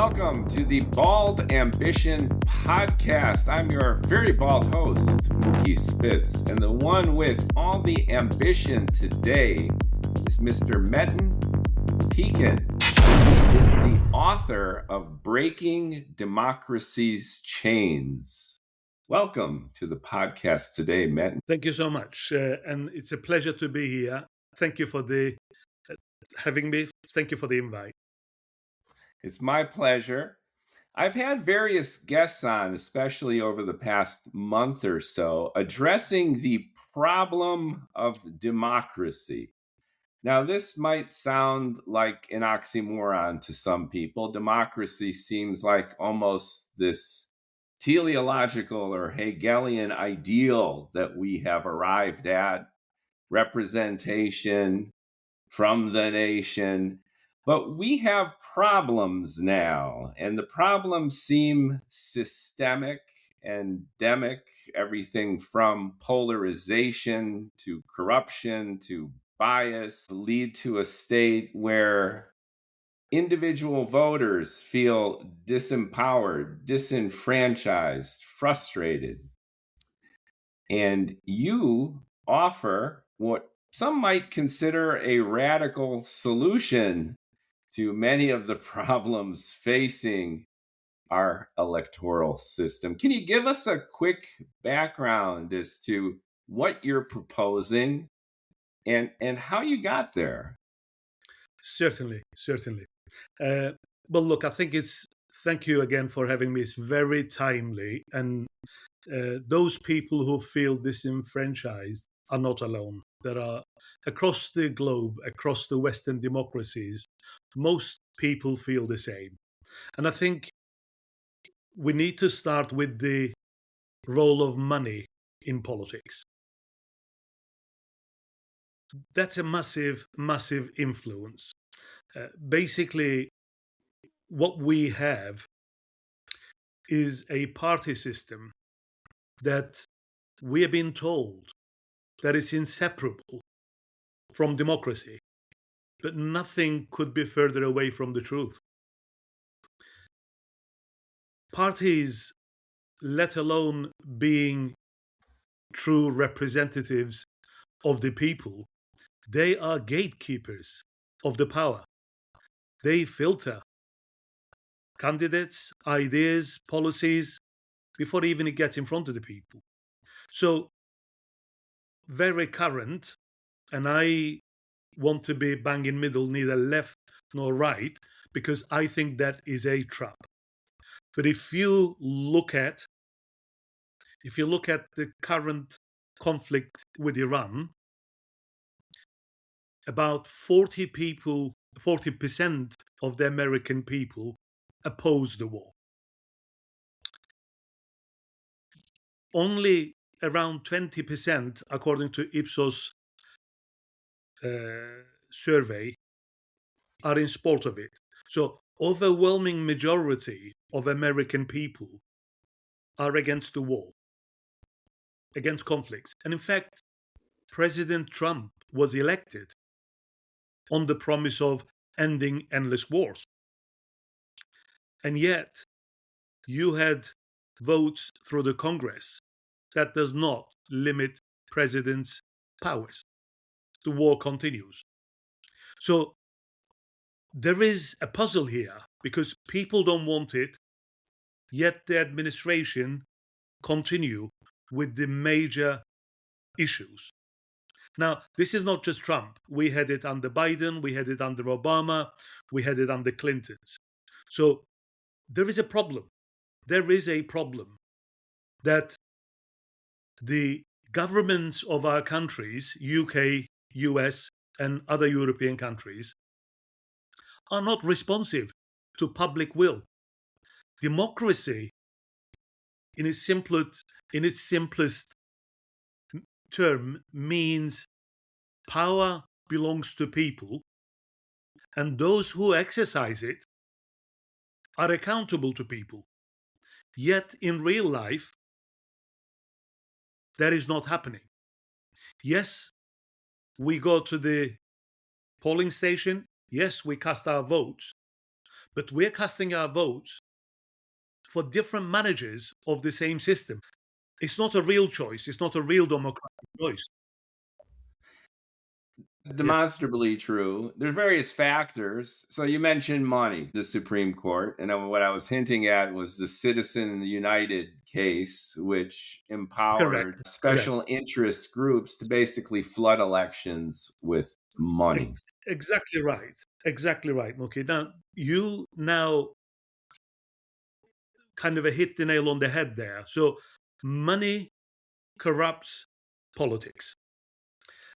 welcome to the Bald Ambition podcast. I'm your very bald host, Mookie Spitz, and the one with all the ambition today is Mr. Metin Pekin. He is the author of Breaking Democracies' Chains. Welcome to the podcast today, Metin. Thank you so much, and it's a pleasure to be here. Thank you for having me. Thank you for the invite. It's my pleasure. I've had various guests on, especially over the past month or so, addressing the problem of democracy. Now, this might sound like an oxymoron to some people. Democracy seems like almost this teleological or Hegelian ideal that we have arrived at, representation from the nation. But we have problems now, and the problems seem systemic, endemic, everything from polarization to corruption to bias, lead to a state where individual voters feel disempowered, disenfranchised, frustrated. And you offer what some might consider a radical solution to many of the problems facing our electoral system. Can you give us a quick background as to what you're proposing and how you got there? Certainly. Well, look, I think thank you again for having me. It's very timely. And those people who feel disenfranchised are not alone. There are, across the globe, across the Western democracies, most people feel the same. And I think we need to start with the role of money in politics. That's a massive influence. Basically, what we have is a party system that we have been told that is inseparable from democracy, but nothing could be further away from the truth. Parties, let alone being true representatives of the people, they are gatekeepers of the power. They filter candidates, ideas, policies before even it gets in front of the people. So, very current, and I want to be bang in middle, neither left nor right, because I think that is a trap. But if you look at the current conflict with Iran, about 40% of the American people oppose the war. Only around 20%, according to Ipsos survey, are in support of it. So overwhelming majority of American people are against the war, against conflicts. And in fact, President Trump was elected on the promise of ending endless wars. And yet, you had votes through the Congress that does not limit presidents' powers. The war continues. So there is a puzzle here because people don't want it, yet the administration continue with the major issues. Now, this is not just Trump. We had it under Biden, we had it under Obama, we had it under Clinton's. So there is a problem. There is a problem that the governments of our countries, UK, US, and other European countries, are not responsive to public will. Democracy, in its simplest term, means power belongs to people, and those who exercise it are accountable to people. Yet in real life, that is not happening. Yes, we go to the polling station. Yes, we cast our votes. but we're casting our votes for different managers of the same system. It's not a real choice. It's not a real democratic choice. It's Yeah, demonstrably true. There's various factors. So you mentioned money, the Supreme Court, and what I was hinting at was the Citizen United case, which empowered correct, correct. special interest groups to basically flood elections with money. Exactly right. Exactly right, Mookie. Now, you now kind of hit the nail on the head there. So money corrupts politics.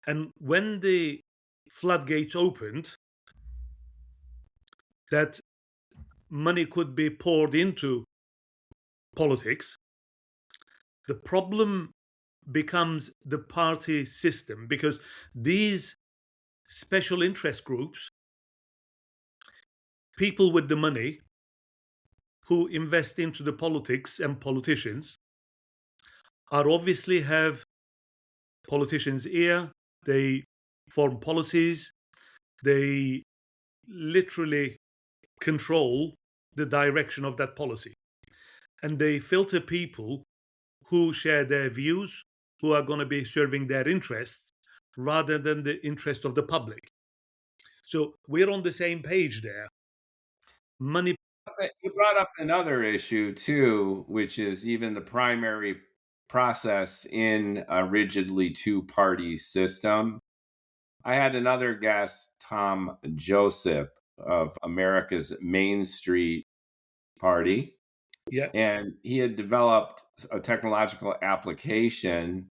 And when the floodgates opened, that money could be poured into politics, the problem becomes the party system, because these special interest groups, people with the money who invest into the politics and politicians, are obviously have politicians' ear. They form policies. They literally control the direction of that policy. And they filter people who share their views, who are going to be serving their interests rather than the interest of the public. So we're on the same page there. Money. You brought up another issue too, which is even the primary process in a rigidly two-party system. I had another guest, Tom Joseph of America's Main Street Party, Yeah, and he had developed a technological application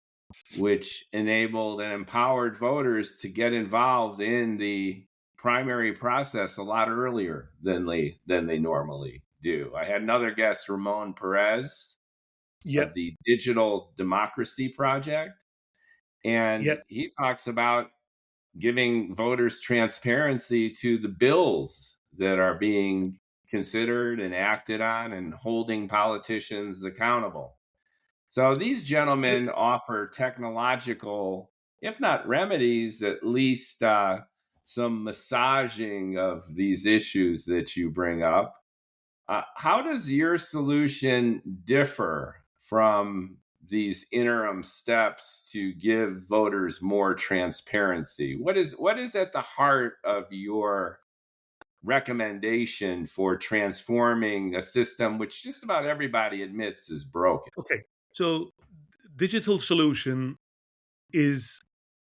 which enabled and empowered voters to get involved in the primary process a lot earlier than they normally do. I had another guest, Ramon Perez yeah, of the Digital Democracy Project, yeah, and he talks about giving voters transparency to the bills that are being considered and acted on and holding politicians accountable. So these gentlemen offer technological, if not remedies, at least some massaging of these issues that you bring up. How does your solution differ from these interim steps to give voters more transparency? What is at the heart of your recommendation for transforming a system which just about everybody admits is broken? okay. So digital solution is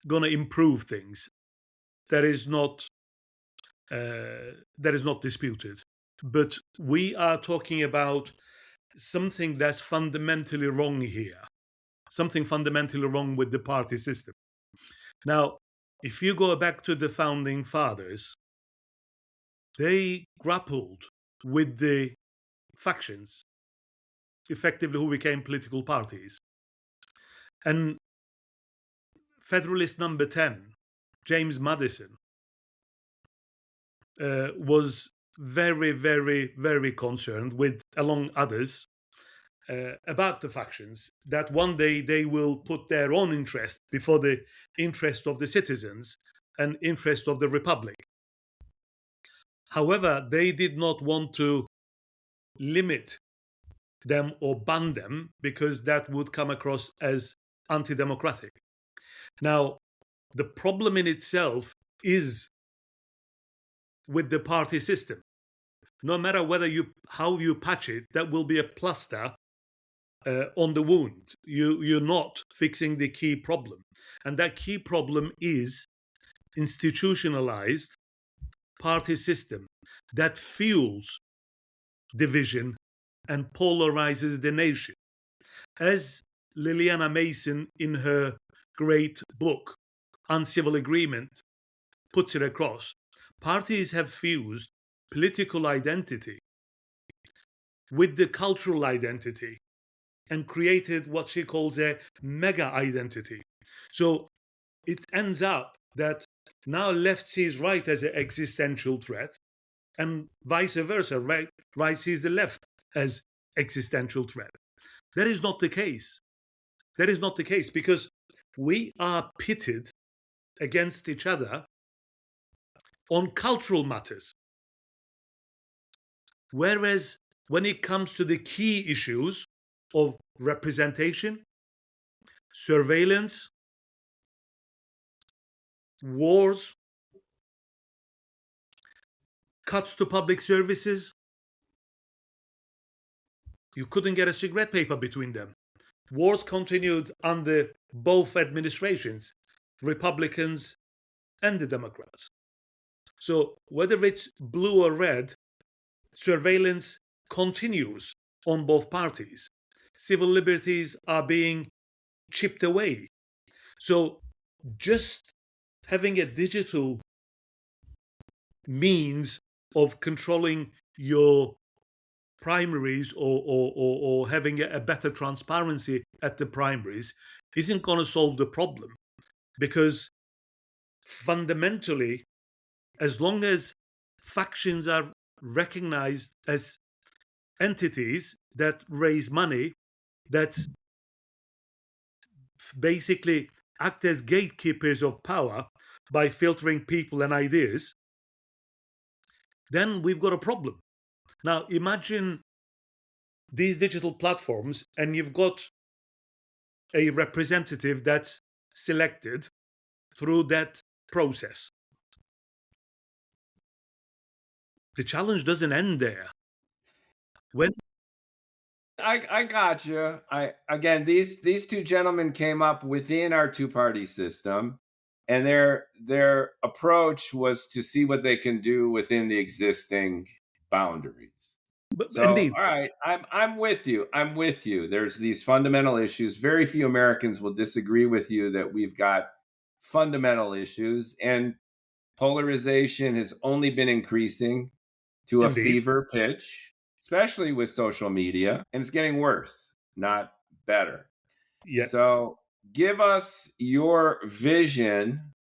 going to improve things. That is not disputed. But we are talking about something that's fundamentally wrong here. Something fundamentally wrong with the party system. Now, if you go back to the founding fathers, they grappled with the factions, effectively who became political parties. And Federalist number 10, James Madison, was very, very, very concerned with, along others, about the factions, that one day they will put their own interest before the interest of the citizens and interest of the republic. However, they did not want to limit them or ban them, because that would come across as anti-democratic. Now, the problem in itself is with the party system. No matter how you patch it, that will be a plaster on the wound. You're not fixing the key problem. And that key problem is institutionalized party system that fuels division and polarizes the nation. As Liliana Mason, in her great book, Uncivil Agreement, puts it across, parties have fused political identity with the cultural identity and created what she calls a mega identity. So it ends up that now left sees right as an existential threat, and vice versa, right sees the left as existential threat. That is not the case. That is not the case, because we are pitted against each other on cultural matters. Whereas when it comes to the key issues of representation, surveillance, wars, cuts to public services, you couldn't get a cigarette paper between them. Wars continued under both administrations, Republicans and the Democrats. So whether it's blue or red, surveillance continues on both parties. Civil liberties are being chipped away. So just having a digital means of controlling your primaries or having a better transparency at the primaries isn't going to solve the problem, because fundamentally, as long as factions are recognized as entities that raise money, that basically act as gatekeepers of power by filtering people and ideas, then we've got a problem. Now, imagine these digital platforms and you've got a representative that's selected through that process. The challenge doesn't end there. When I got you. These two gentlemen came up within our two-party system, and their approach was to see what they can do within the existing boundaries. So, indeed, all right, I'm with you. I'm with you. There's these fundamental issues. Very few Americans will disagree with you that we've got fundamental issues, and polarization has only been increasing to a indeed, fever pitch, especially with social media, and it's getting worse, not better. yeah. So, give us your vision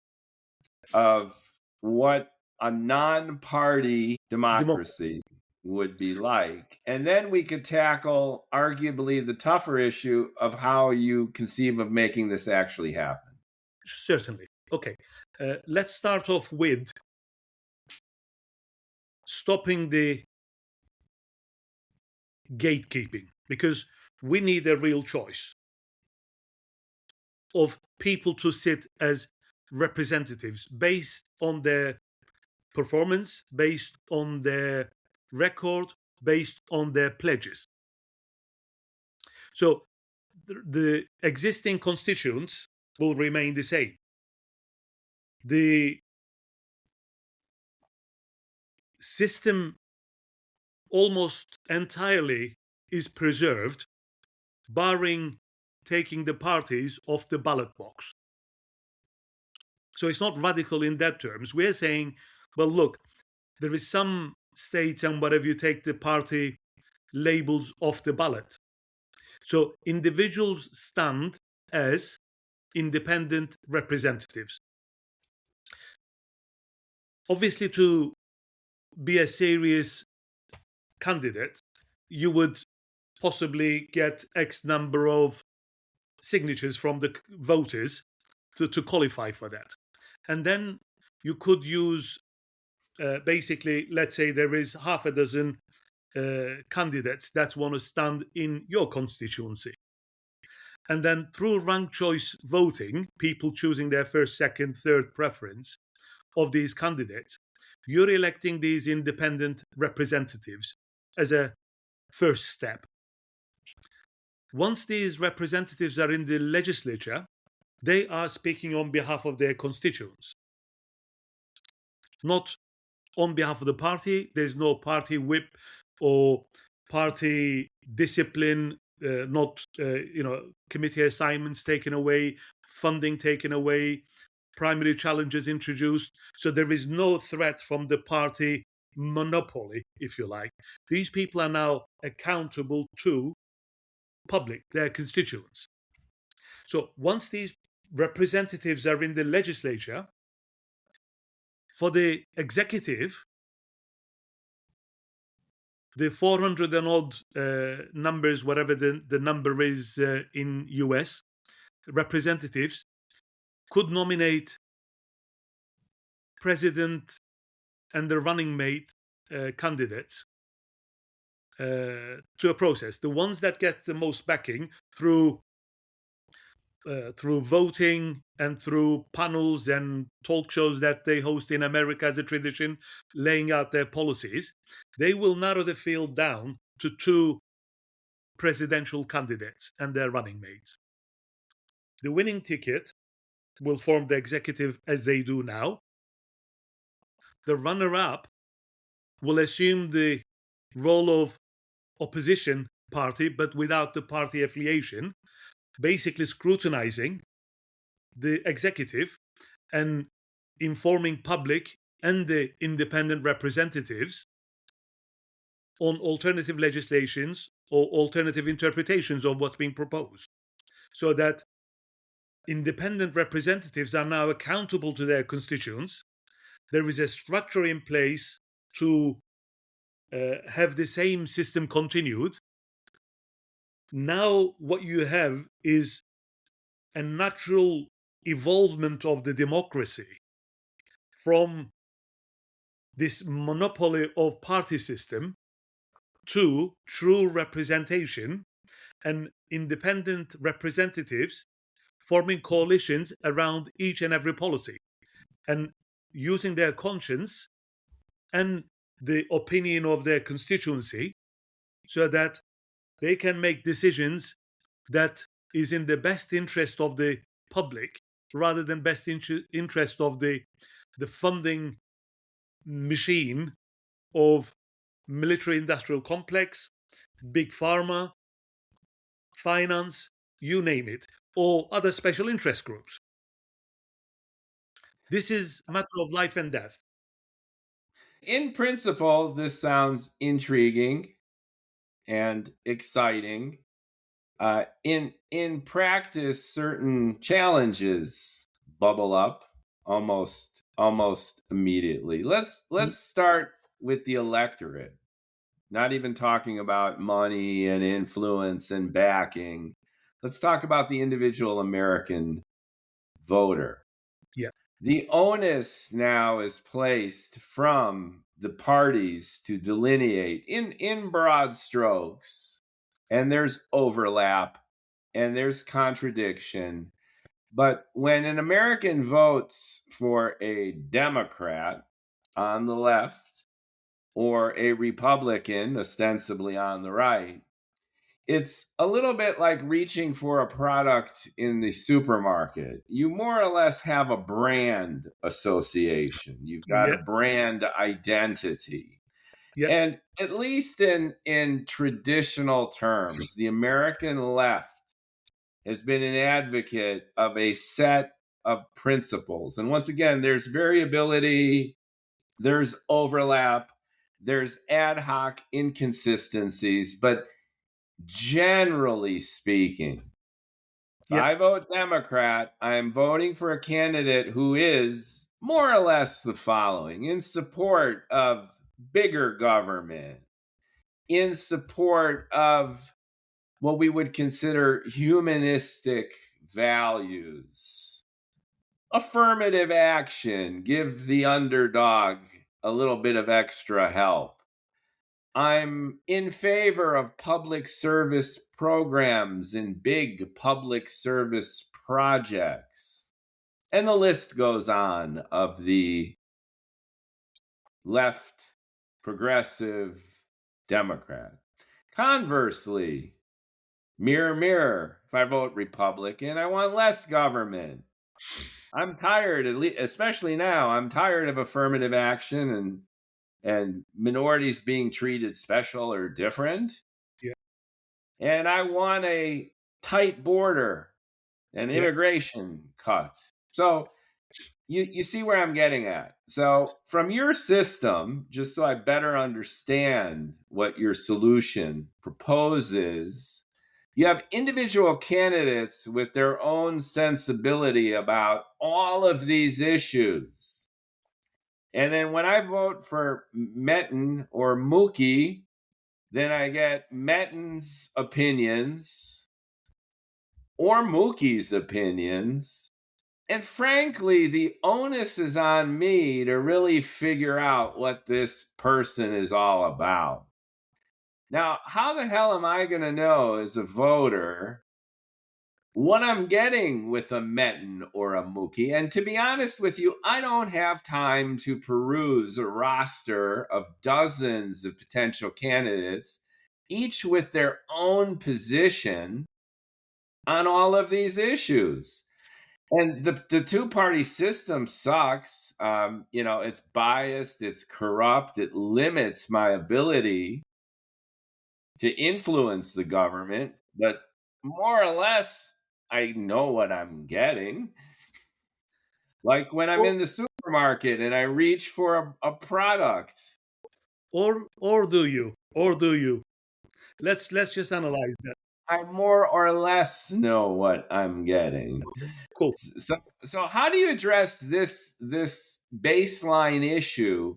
of what a non-party democracy would be like, and then we could tackle arguably the tougher issue of how you conceive of making this actually happen. Certainly. Okay. Let's start off with stopping the gatekeeping, because we need a real choice of people to sit as representatives based on their performance, based on their record, based on their pledges. So the existing constituents will remain the same. The system almost entirely is preserved, barring taking the parties off the ballot box. So it's not radical in that terms. We're saying, well, look, there is some states and whatever, you take the party labels off the ballot. So individuals stand as independent representatives. Obviously, to be a serious candidate, you would possibly get X number of signatures from the voters to qualify for that. And then you could use, basically, let's say there is half a dozen candidates that want to stand in your constituency. And then through ranked choice voting, people choosing their first, second, third preference of these candidates, you're electing these independent representatives as a first step. Once these representatives are in the legislature, they are speaking on behalf of their constituents, not on behalf of the party. There's no party whip or party discipline, not committee assignments taken away, funding taken away, primary challenges introduced. So there is no threat from the party monopoly, if you like. These people are now accountable to public, their constituents. So once these representatives are in the legislature, for the executive, the 400 and odd numbers, whatever the number is in US, representatives could nominate president and the running mate candidates to a process. The ones that get the most backing through voting and through panels and talk shows that they host in America as a tradition, laying out their policies, they will narrow the field down to two presidential candidates and their running mates. The winning ticket will form the executive as they do now. The runner-up will assume the role of opposition party, but without the party affiliation, basically scrutinizing the executive and informing public and the independent representatives on alternative legislations or alternative interpretations of what's being proposed, so that independent representatives are now accountable to their constituents. There is a structure in place to have the same system continued. Now what you have is a natural evolvement of the democracy from this monopoly of party system to true representation and independent representatives forming coalitions around each and every policy and using their conscience and the opinion of their constituency so that they can make decisions that is in the best interest of the public rather than best interest of the funding machine of military industrial complex, big pharma, finance, you name it, or other special interest groups. This is a matter of life and death. In principle, this sounds intriguing and exciting. In practice, certain challenges bubble up almost immediately. Let's start with the electorate. Not even talking about money and influence and backing. Let's talk about the individual American voter. Yeah. The onus now is placed from the parties to delineate in broad strokes, and there's overlap and there's contradiction. But when an American votes for a Democrat on the left or a Republican ostensibly on the right, it's a little bit like reaching for a product in the supermarket. You more or less have a brand association. You've got a brand identity. Yep. And at least in traditional terms, the American left has been an advocate of a set of principles. And once again, there's variability, there's overlap, there's ad hoc inconsistencies, but generally speaking, if I vote Democrat, I'm voting for a candidate who is more or less the following: in support of bigger government, in support of what we would consider humanistic values, affirmative action, give the underdog a little bit of extra help. I'm in favor of public service programs and big public service projects. And the list goes on of the left progressive Democrat. Conversely, mirror, mirror, if I vote Republican, I want less government. I'm tired, especially now, I'm tired of affirmative action and minorities being treated special or different. Yeah. And I want a tight border and immigration cut. So you see where I'm getting at. So from your system, just so I better understand what your solution proposes, you have individual candidates with their own sensibility about all of these issues. And then when I vote for Metin or Mookie, then I get Metin's opinions or Mookie's opinions. And frankly, the onus is on me to really figure out what this person is all about. Now, how the hell am I going to know as a voter what I'm getting with a Metin or a Mookie? And to be honest with you, I don't have time to peruse a roster of dozens of potential candidates, each with their own position on all of these issues. And the two-party system sucks. It's biased, it's corrupt, it limits my ability to influence the government, but more or less, I know what I'm getting. Like when I'm Or, in the supermarket and I reach for a product, or do you? Or do you? Let's just analyze that. I more or less know what I'm getting. Cool. So how do you address this baseline issue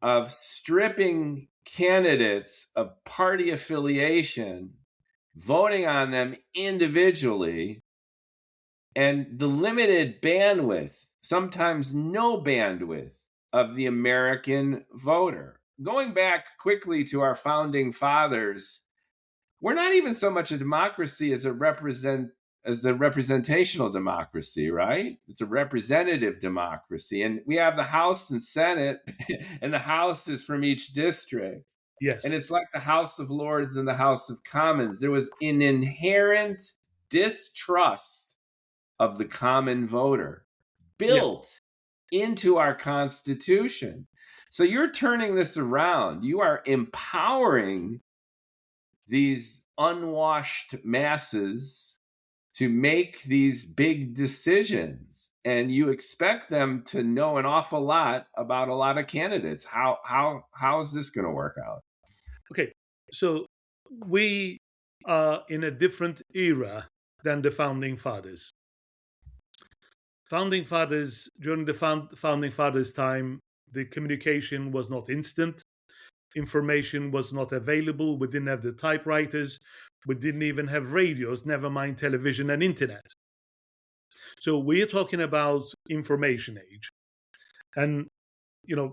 of stripping candidates of party affiliation, voting on them individually, and the limited bandwidth, sometimes no bandwidth, of the American voter? Going back quickly to our founding fathers, we're not even so much a democracy as a representational democracy, right? It's a representative democracy. And we have the House and Senate, and the House is from each district. Yes. And it's like the House of Lords and the House of Commons. There was an inherent distrust of the common voter Yeah. built into our Constitution. So you're turning this around. You are empowering these unwashed masses to make these big decisions, and you expect them to know an awful lot about a lot of candidates. How is this going to work out? Okay, so we are in a different era than the founding fathers. Founding fathers, during the founding fathers' time, the communication was not instant. Information was not available. We didn't have the typewriters. We didn't even have radios, never mind television and internet. So we're talking about information age. And,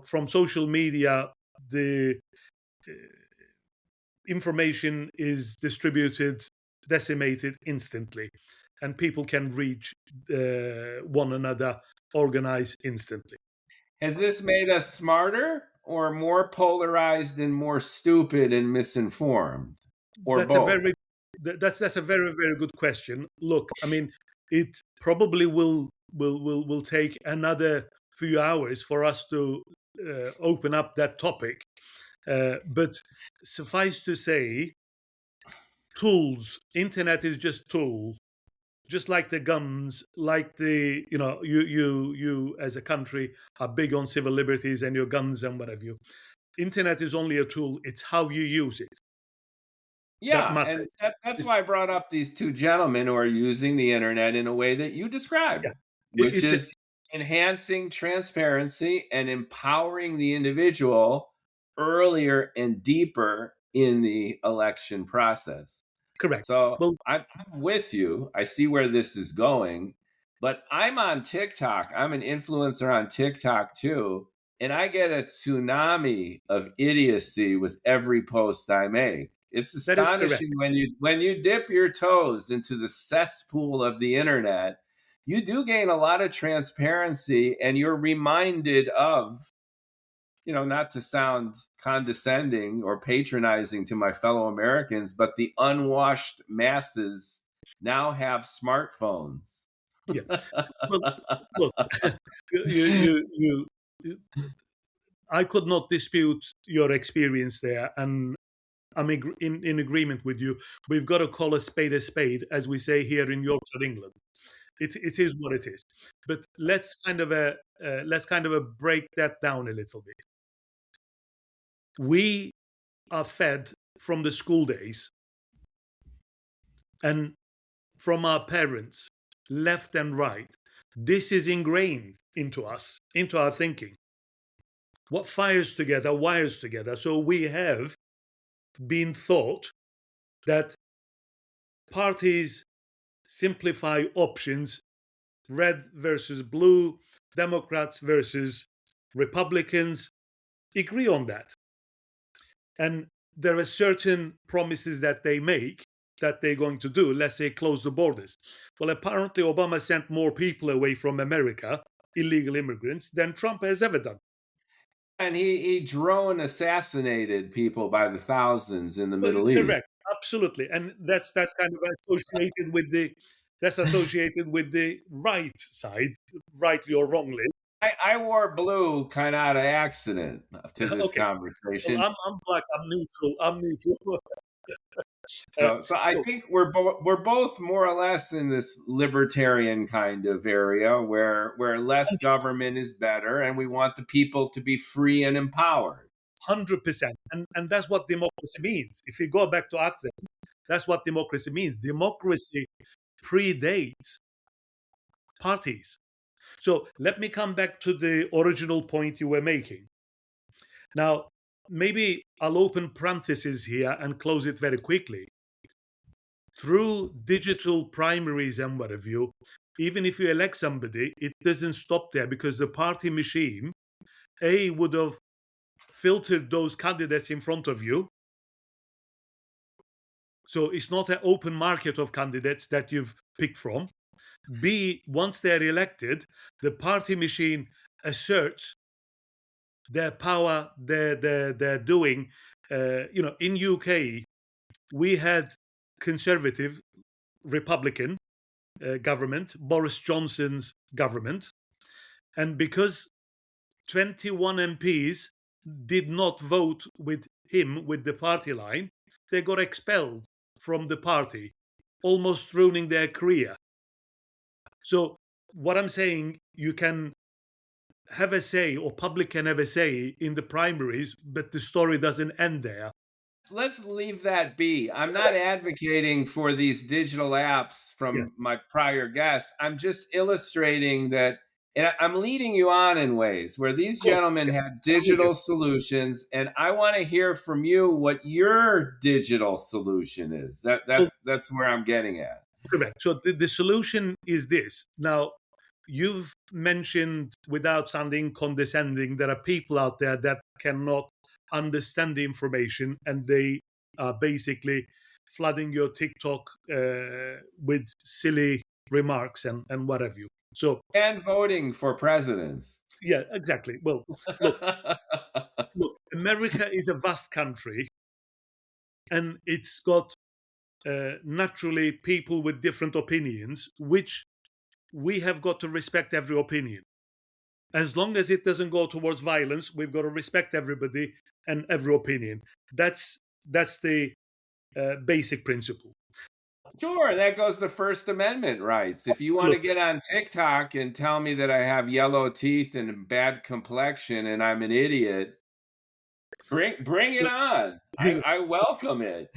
from social media, the information is distributed, decimated instantly, and people can reach one another, organize instantly. Has this made us smarter or more polarized and more stupid and misinformed, or That's a both? that's a very, very good question. Look, I mean, it probably will take another few hours for us to open up that topic. But suffice to say, tools, internet is just tool, just like the guns, like the you as a country are big on civil liberties and your guns and whatever you. Internet is only a tool. It's how you use it that Yeah, and matters. that's It's, why I brought up these two gentlemen who are using the internet in a way that you described, yeah, which it's a, is enhancing transparency and empowering the individual earlier and deeper in the election process. correct. So Well, I'm with you. I see where this is going, but I'm on TikTok. I'm an influencer on TikTok too, and I get a tsunami of idiocy with every post I make. It's that is correct. astonishing when you dip your toes into the cesspool of the internet, you do gain a lot of transparency, and you're reminded of, not to sound condescending or patronizing to my fellow Americans, but the unwashed masses now have smartphones. Yeah. Well, look, you I could not dispute your experience there, and I'm in agreement with you. We've got to call a spade, as we say here in Yorkshire, England. It is what it is. But let's kind of a break that down a little bit. We are fed from the school days and from our parents, left and right. This is ingrained into us, into our thinking. What fires together wires together. So we have been taught that parties simplify options, red versus blue, Democrats versus Republicans, agree on that. And there are certain promises that they make that they're going to do. Let's say close the borders. Well, apparently Obama sent more people away from America, illegal immigrants, than Trump has ever done. And he drone assassinated people by the thousands in the Well, Middle East. correct, absolutely, and that's kind of associated with the right side, rightly or wrongly. I wore blue kind of out of accident to this Okay, well, conversation. I'm black. I'm neutral. I'm neutral. So I So think we're both more or less in this libertarian kind of area where less government is better, and we want the people to be free and empowered. 100%, and that's what democracy means. If you go back to Athens, that's what democracy means. Democracy predates parties. So let me come back to the original point you were making. Now, maybe I'll open parentheses here and close it very quickly. Through digital primaries and what have you, even if you elect somebody, it doesn't stop there, because the party machine, A, would have filtered those candidates in front of you. So it's not an open market of candidates that you've picked from. B, once they're elected, the party machine asserts their power, they're doing. In UK, we had conservative Republican government, Boris Johnson's government, and because 21 MPs did not vote with him, with the party line, they got expelled from the party, almost ruining their career. So what I'm saying, you can have a say, or public can have a say in the primaries, but the story doesn't end there. Let's leave that be. I'm not advocating for these digital apps Yeah. from my prior guest. I'm just illustrating that, and I'm leading you on in ways where these Cool. gentlemen Yeah. had I'm with you. digital solutions, and I want to hear from you what your digital solution is. Well, That's where I'm getting at. correct. So the solution is this. Now, you've mentioned, without sounding condescending, there are people out there that cannot understand the information, and they are basically flooding your TikTok with silly remarks and what have you. So, And voting for presidents. yeah, exactly. Well, look, America is a vast country, and it's got naturally people with different opinions, which we have got to respect every opinion. As long as it doesn't go towards violence, we've got to respect everybody and every opinion. That's the basic principle. Sure, that goes to First Amendment rights. If you want to Look, get on TikTok and tell me that I have yellow teeth and a bad complexion and I'm an idiot, bring it on. I welcome it.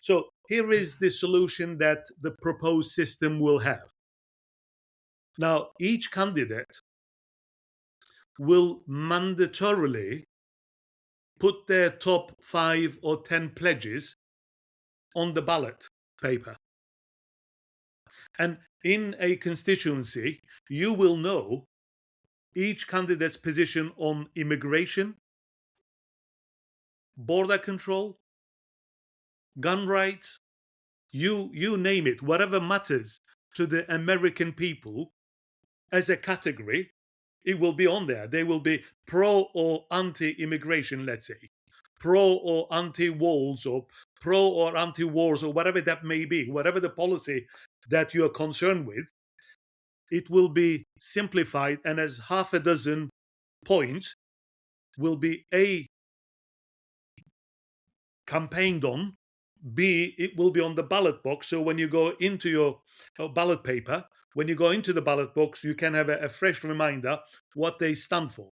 so here is the solution that the proposed system will have. Now, each candidate will mandatorily put their top 5 or 10 pledges on the ballot paper. And in a constituency, you will know each candidate's position on immigration, border control, gun rights, you name it, whatever matters to the American people as a category, it will be on there. They will be pro or anti-immigration, let's say, pro or anti-walls, or pro or anti-wars, or whatever that may be, whatever the policy that you are concerned with. It will be simplified, and as half a dozen points will be A, campaigned on, B, it will be on the ballot box. So when you go into your ballot paper, when you go into the ballot box, you can have a fresh reminder what they stand for.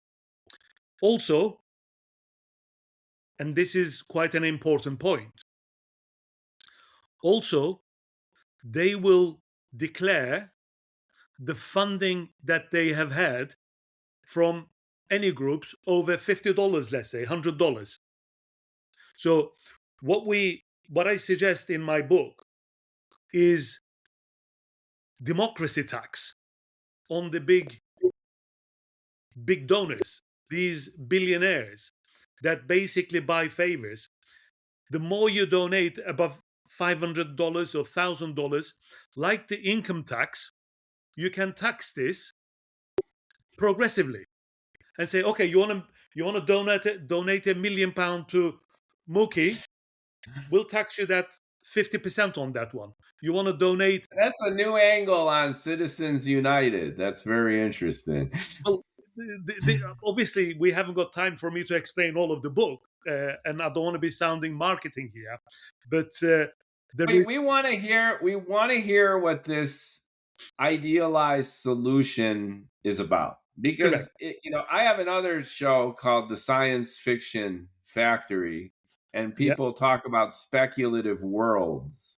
Also, and this is quite an important point, also, they will declare the funding that they have had from any groups over $50, let's say $100. So what I suggest in my book is democracy tax on the big donors, these billionaires. that basically buy favors. The more you donate above $500 or $1,000, like the income tax, you can tax this progressively and say, okay, you want to donate £1 million to Mookie, we'll tax you that 50% on that one. You want to donate. That's a new angle on Citizens United. That's very interesting. Well, obviously, we haven't got time for me to explain all of the book, and I don't want to be sounding marketing here, but there is. We want to hear what this idealized solution is about, Correct. because I have another show called The Science Fiction Factory, and Yeah, people talk about speculative worlds.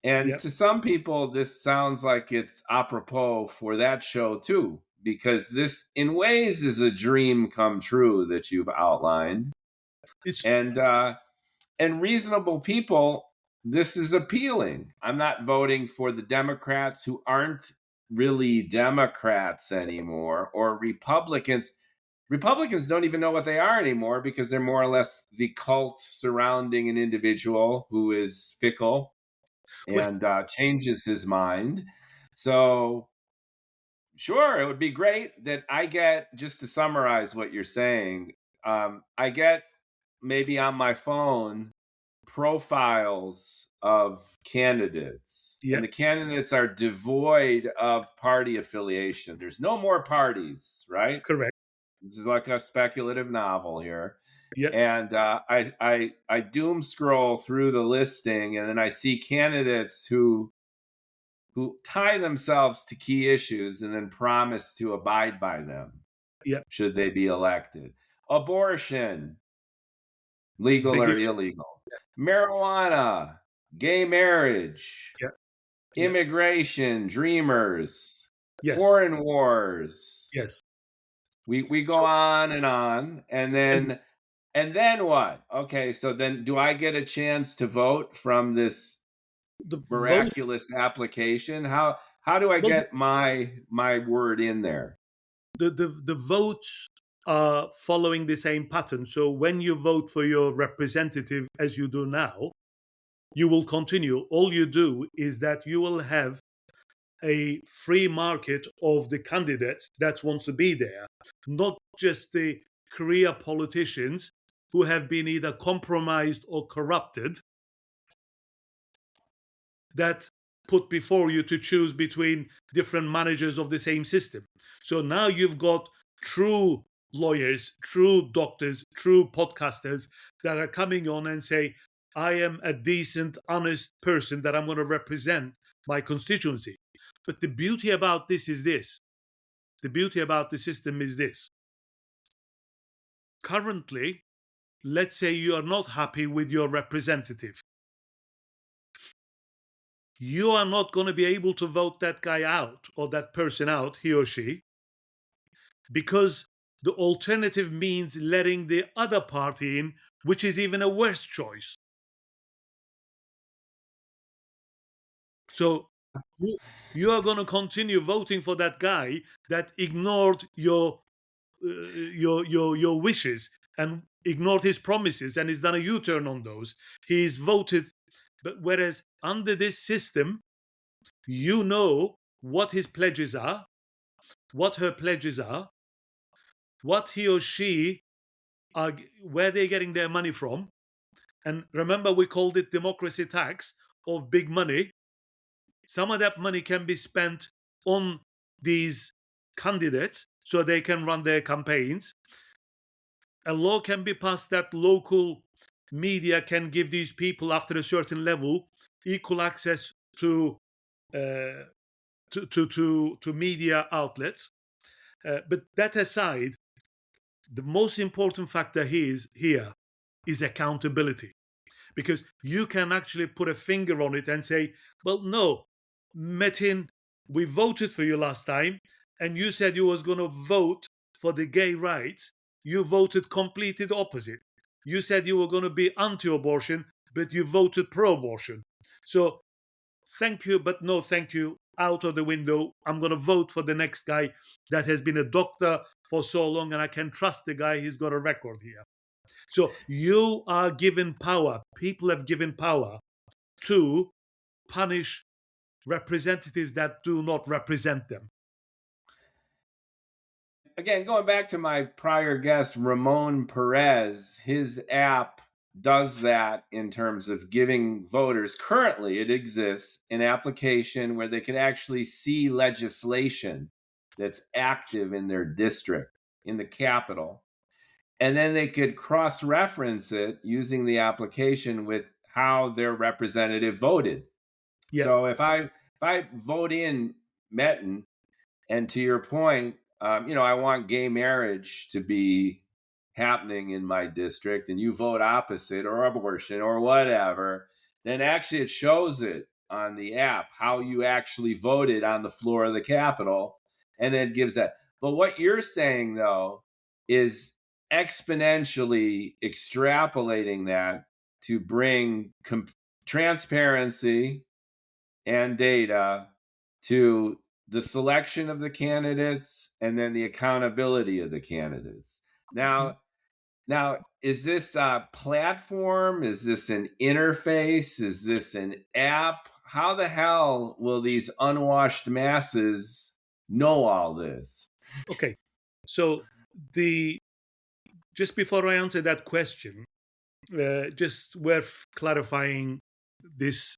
And yeah, to some people, this sounds like it's apropos for that show too, because this, in ways, is a dream come true that you've outlined. it's And reasonable people, this is appealing. I'm not voting for the Democrats who aren't really Democrats anymore, or Republicans. Republicans don't even know what they are anymore, because they're more or less the cult surrounding an individual who is fickle well, and changes his mind. So, sure, it would be great that I get, just to summarize what you're saying, I get maybe on my phone profiles of candidates, yeah, and the candidates are devoid of party affiliation. There's no more parties, right? correct. This is like a speculative novel here. Yeah, And I doom scroll through the listing, and then I see candidates who tie themselves to key issues and then promise to abide by them yeah, should they be elected. Abortion, legal big or issue. illegal. Marijuana, gay marriage, Yeah, yeah, immigration, dreamers, yes, foreign wars. yes. We go So, on, and and then what? Okay, so then do I get a chance to vote from this the vote, miraculous application? How do I well, get my word in there? the votes are following the same pattern. So when you vote for your representative, as you do now, you will continue. All you do is that you will have a free market of the candidates that wants to be there, not just the career politicians who have been either compromised or corrupted, that put before you to choose between different managers of the same system. So now you've got true lawyers, true doctors, true podcasters that are coming on and say, I am a decent, honest person that I'm going to represent my constituency. But the beauty about this is this. The beauty about the system is this. Currently, let's say you are not happy with your representative. You are not going to be able to vote that guy out or that person out, he or she, because the alternative means letting the other party in, which is even a worse choice. So you are going to continue voting for that guy that ignored your wishes and ignored his promises and has done a U-turn on those. He's voted, but whereas under this system, you know what his pledges are, what her pledges are, what he or she are, where they're getting their money from. And remember, we called it democracy tax of big money. Some of that money can be spent on these candidates so they can run their campaigns. A law can be passed that local media can give these people, after a certain level, equal access to media outlets. But that aside, the most important factor here is accountability, because you can actually put a finger on it and say, well, no, Metin, we voted for you last time, and you said you was going to vote for the gay rights. You voted completely the opposite. You said you were going to be anti-abortion, but you voted pro-abortion. So thank you, but no thank you, out of the window. I'm going to vote for the next guy that has been a doctor for so long, and I can trust the guy. He's got a record here. So you are given power. People have given power to punish representatives that do not represent them. Again, going back to my prior guest, Ramon Perez, his app does that in terms of giving voters. Currently, it exists an application where they can actually see legislation that's active in their district, in the capital. And then they could cross reference it using the application with how their representative voted. Yeah. So if I vote in Metin, and to your point, I want gay marriage to be happening in my district, and you vote opposite or abortion or whatever, then actually it shows it on the app how you actually voted on the floor of the Capitol, and it gives that. But what you're saying, though, is exponentially extrapolating that to bring transparency and data to the selection of the candidates and then the accountability of the candidates. Now, is this a platform? Is this an interface? Is this an app? How the hell will these unwashed masses know all this? Okay. So just before I answer that question, just worth clarifying this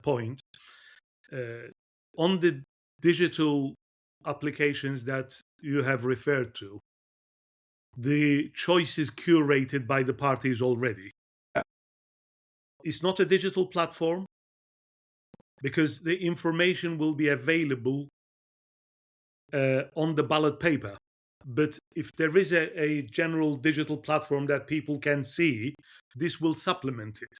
point. On the digital applications that you have referred to, the choice is curated by the parties already. It's not a digital platform because the information will be available on the ballot paper. But if there is a general digital platform that people can see, this will supplement it.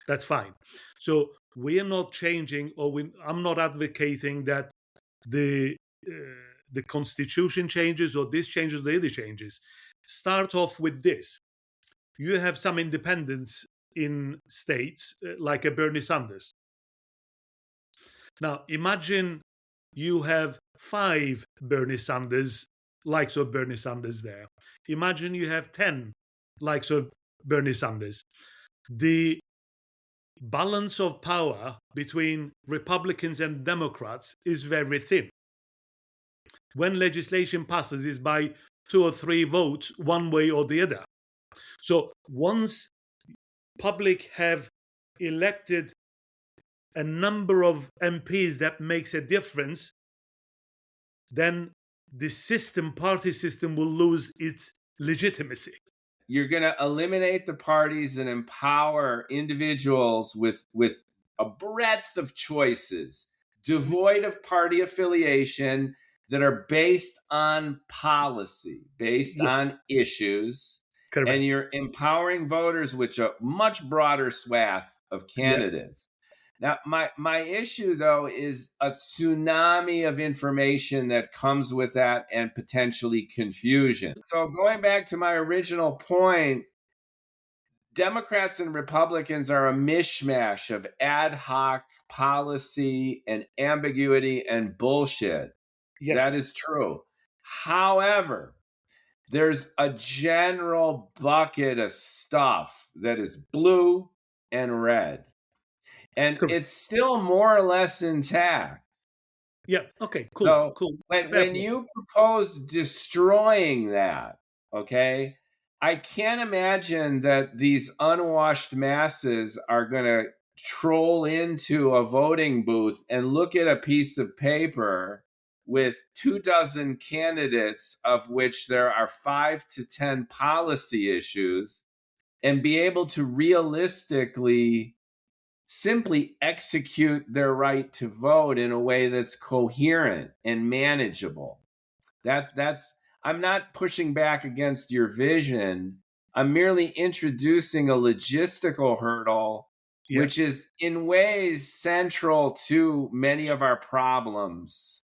That's fine. So we are not changing, I'm not advocating that the constitution changes or this changes, the other changes. Start off with this. You have some independents in states like a Bernie Sanders. Now imagine you have 5 Bernie Sanders, likes of Bernie Sanders there. Imagine you have 10 likes of Bernie Sanders. The balance of power between Republicans and Democrats is very thin. When legislation passes is by 2 or 3 votes one way or the other. So once public have elected a number of MPs that makes a difference, then the party system will lose its legitimacy. You're going to eliminate the parties and empower individuals with a breadth of choices, devoid of party affiliation, that are based on policy, based Yes, on issues, and correct. you're empowering voters with a much broader swath of Yeah, candidates. Now, my issue, though, is a tsunami of information that comes with that and potentially confusion. So going back to my original point, Democrats and Republicans are a mishmash of ad hoc policy and ambiguity and bullshit. yes. That is true. However, there's a general bucket of stuff that is blue and red. And Correct. it's still more or less intact. Yeah, okay, cool, So cool. Fair when point. you propose destroying that, okay, I can't imagine that these unwashed masses are going to troll into a voting booth and look at a piece of paper with 24 candidates, of which there are 5 to 10 policy issues, and be able to realistically simply execute their right to vote in a way that's coherent and manageable. That's I'm not pushing back against your vision. I'm merely introducing a logistical hurdle, Yeah, which is in ways central to many of our problems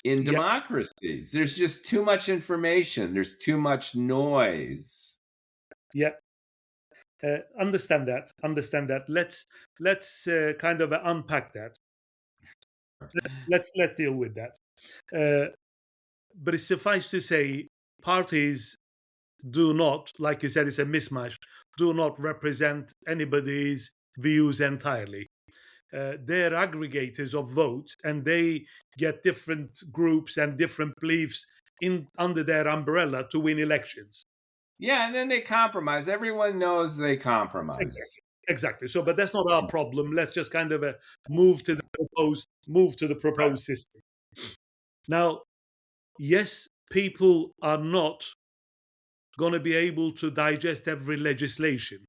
in yeah, democracies. There's just too much information, there's too much noise. yeah. Understand that. Let's kind of unpack that. Let's deal with that. But it's suffice to say, parties do not, like you said, it's a mismatch, do not represent anybody's views entirely. They're aggregators of votes, and they get different groups and different beliefs in under their umbrella to win elections. Yeah, and then they compromise. Everyone knows they compromise. Exactly. Exactly. So, but that's not our problem. Let's just kind of move to the proposed system. Now, yes, people are not going to be able to digest every legislation,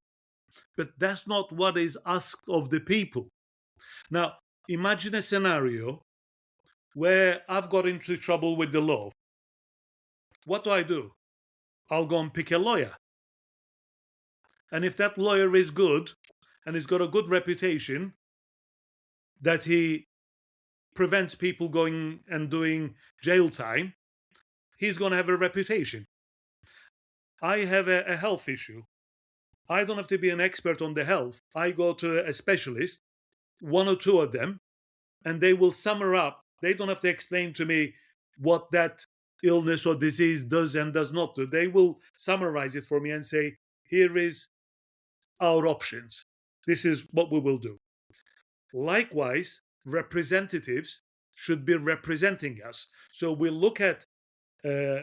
but that's not what is asked of the people. Now, imagine a scenario where I've got into trouble with the law. What do? I'll go and pick a lawyer. And if that lawyer is good and he's got a good reputation, that he prevents people going and doing jail time, he's going to have a reputation. I have a health issue. I don't have to be an expert on the health. I go to a specialist, one or two of them, and they will sum her up. They don't have to explain to me what that illness or disease does and does not do. They will summarize it for me and say, here is our options. This is what we will do. Likewise, representatives should be representing us. So we'll look at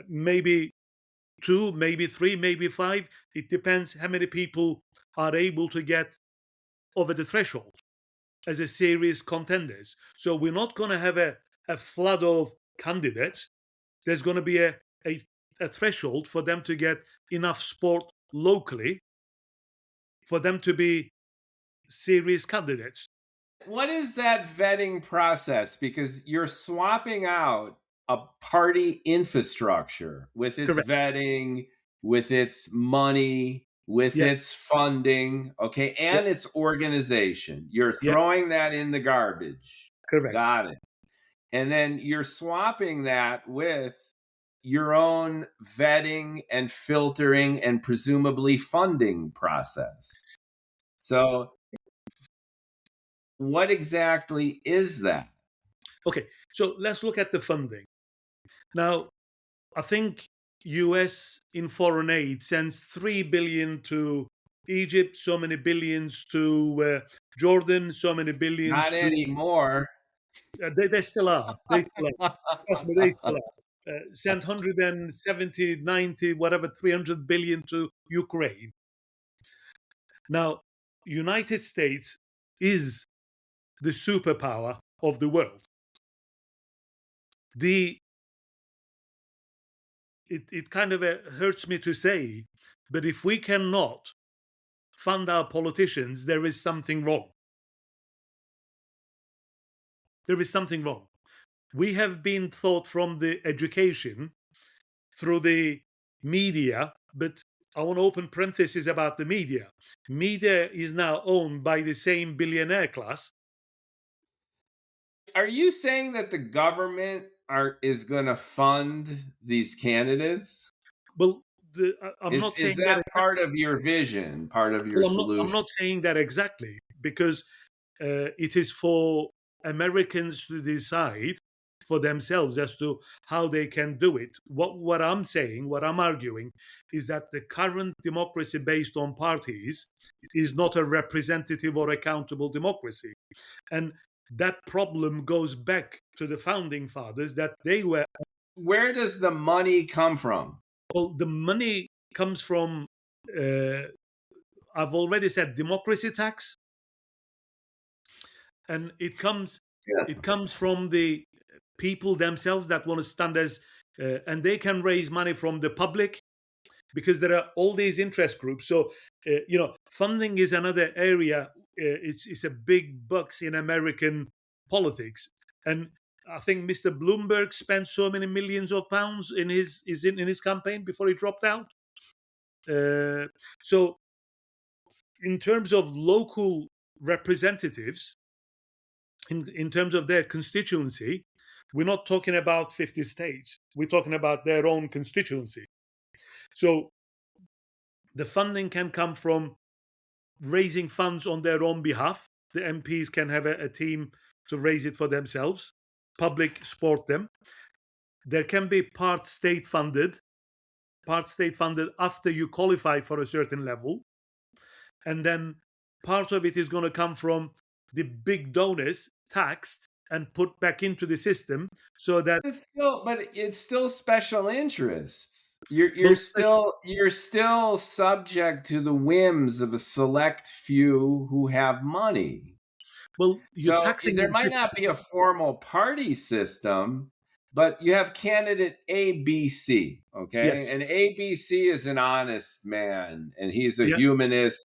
maybe 2, maybe 3, maybe 5. It depends how many people are able to get over the threshold as a serious contenders. So we're not going to have a flood of candidates. There's going to be a threshold for them to get enough support locally for them to be serious candidates. What is that vetting process? Because you're swapping out a party infrastructure with its Correct. vetting, with its money, with Yeah. its funding, okay, and Yeah. its organization. You're Yeah. throwing that in the garbage. Correct. Got it. And then you're swapping that with your own vetting and filtering and presumably funding process. So, what exactly is that? Okay, so let's look at the funding. Now, I think US in foreign aid sends 3 billion to Egypt, so many billions to Jordan, so many billions Not to anymore. they still are. They still are. Trust me, they still are. Sent 170, 90, whatever, 300 billion to Ukraine. Now, United States is the superpower of the world. It kind of hurts me to say, but if we cannot fund our politicians, there is something wrong. There is something wrong. We have been taught from the education through the media, but I want to open parentheses about the media. Media is now owned by the same billionaire class. Are you saying that the government is going to fund these candidates? Well, I'm Is not is saying that that exactly. part of your vision, part of your Well, I'm solution? not saying that exactly because it is for Americans to decide for themselves as to how they can do it. What I'm saying, what I'm arguing, is that the current democracy based on parties is not a representative or accountable democracy. And that problem goes back to the founding fathers that they were. Where does the money come from? Well, the money comes from, I've already said, democracy tax. And it comes from the people themselves that want to stand as and they can raise money from the public because there are all these interest groups. So funding is another area. It's a big bucks in American politics, and I think Mr. Bloomberg spent so many millions of pounds in his campaign before he dropped out. So in terms of local representatives, in terms of their constituency, we're not talking about 50 states. We're talking about their own constituency. So the funding can come from raising funds on their own behalf. The MPs can have a team to raise it for themselves. Public support them. There can be part state funded. part state funded after you qualify for a certain level, and then part of it is going to come from the big donors, taxed and put back into the system, so that It's still special interests. You're well, you're still you're still subject to the whims of a select few who have money. you're So taxing there them might not be a 50%. formal party system, but you have candidate ABC, okay? Yes. And ABC is an honest man, and he's a Yeah. humanist,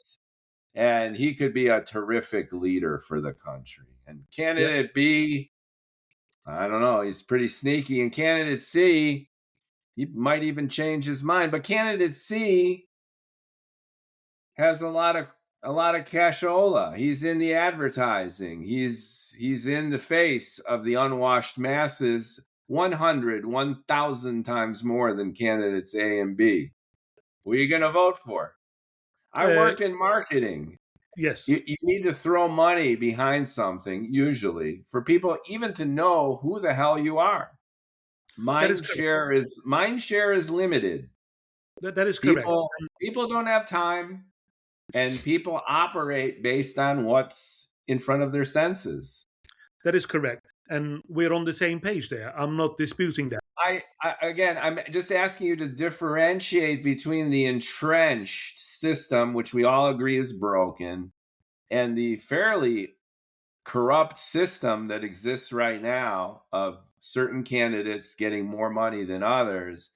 and he could be a terrific leader for the country. And Yeah. candidate B, I don't know, he's pretty sneaky. And candidate C, he might even change his mind. But candidate C has a lot of cashola. He's in the advertising. He's in the face of the unwashed masses 100, 1,000 times more than candidates A and B. Who are you going to vote for? I Uh, work in marketing. yes. You need to throw money behind something, usually, for people even to know who the hell you are. That is Mind correct. share is limited. That is correct. People don't have time, and people operate based on what's in front of their senses. That is correct. And we're on the same page there. I'm not disputing that. Again, I'm just asking you to differentiate between the entrenched system, which we all agree is broken, and the fairly corrupt system that exists right now of certain candidates getting more money than others.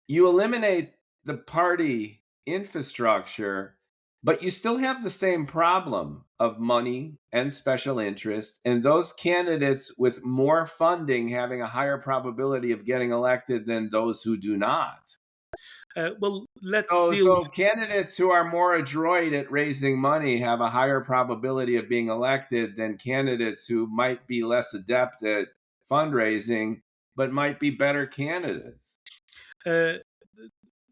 You eliminate the party infrastructure, but you still have the same problem of money and special interest, and those candidates with more funding having a higher probability of getting elected than those who do not. Let's So, deal with. so candidates who are more adroit at raising money have a higher probability of being elected than candidates who might be less adept at fundraising, but might be better candidates. Uh,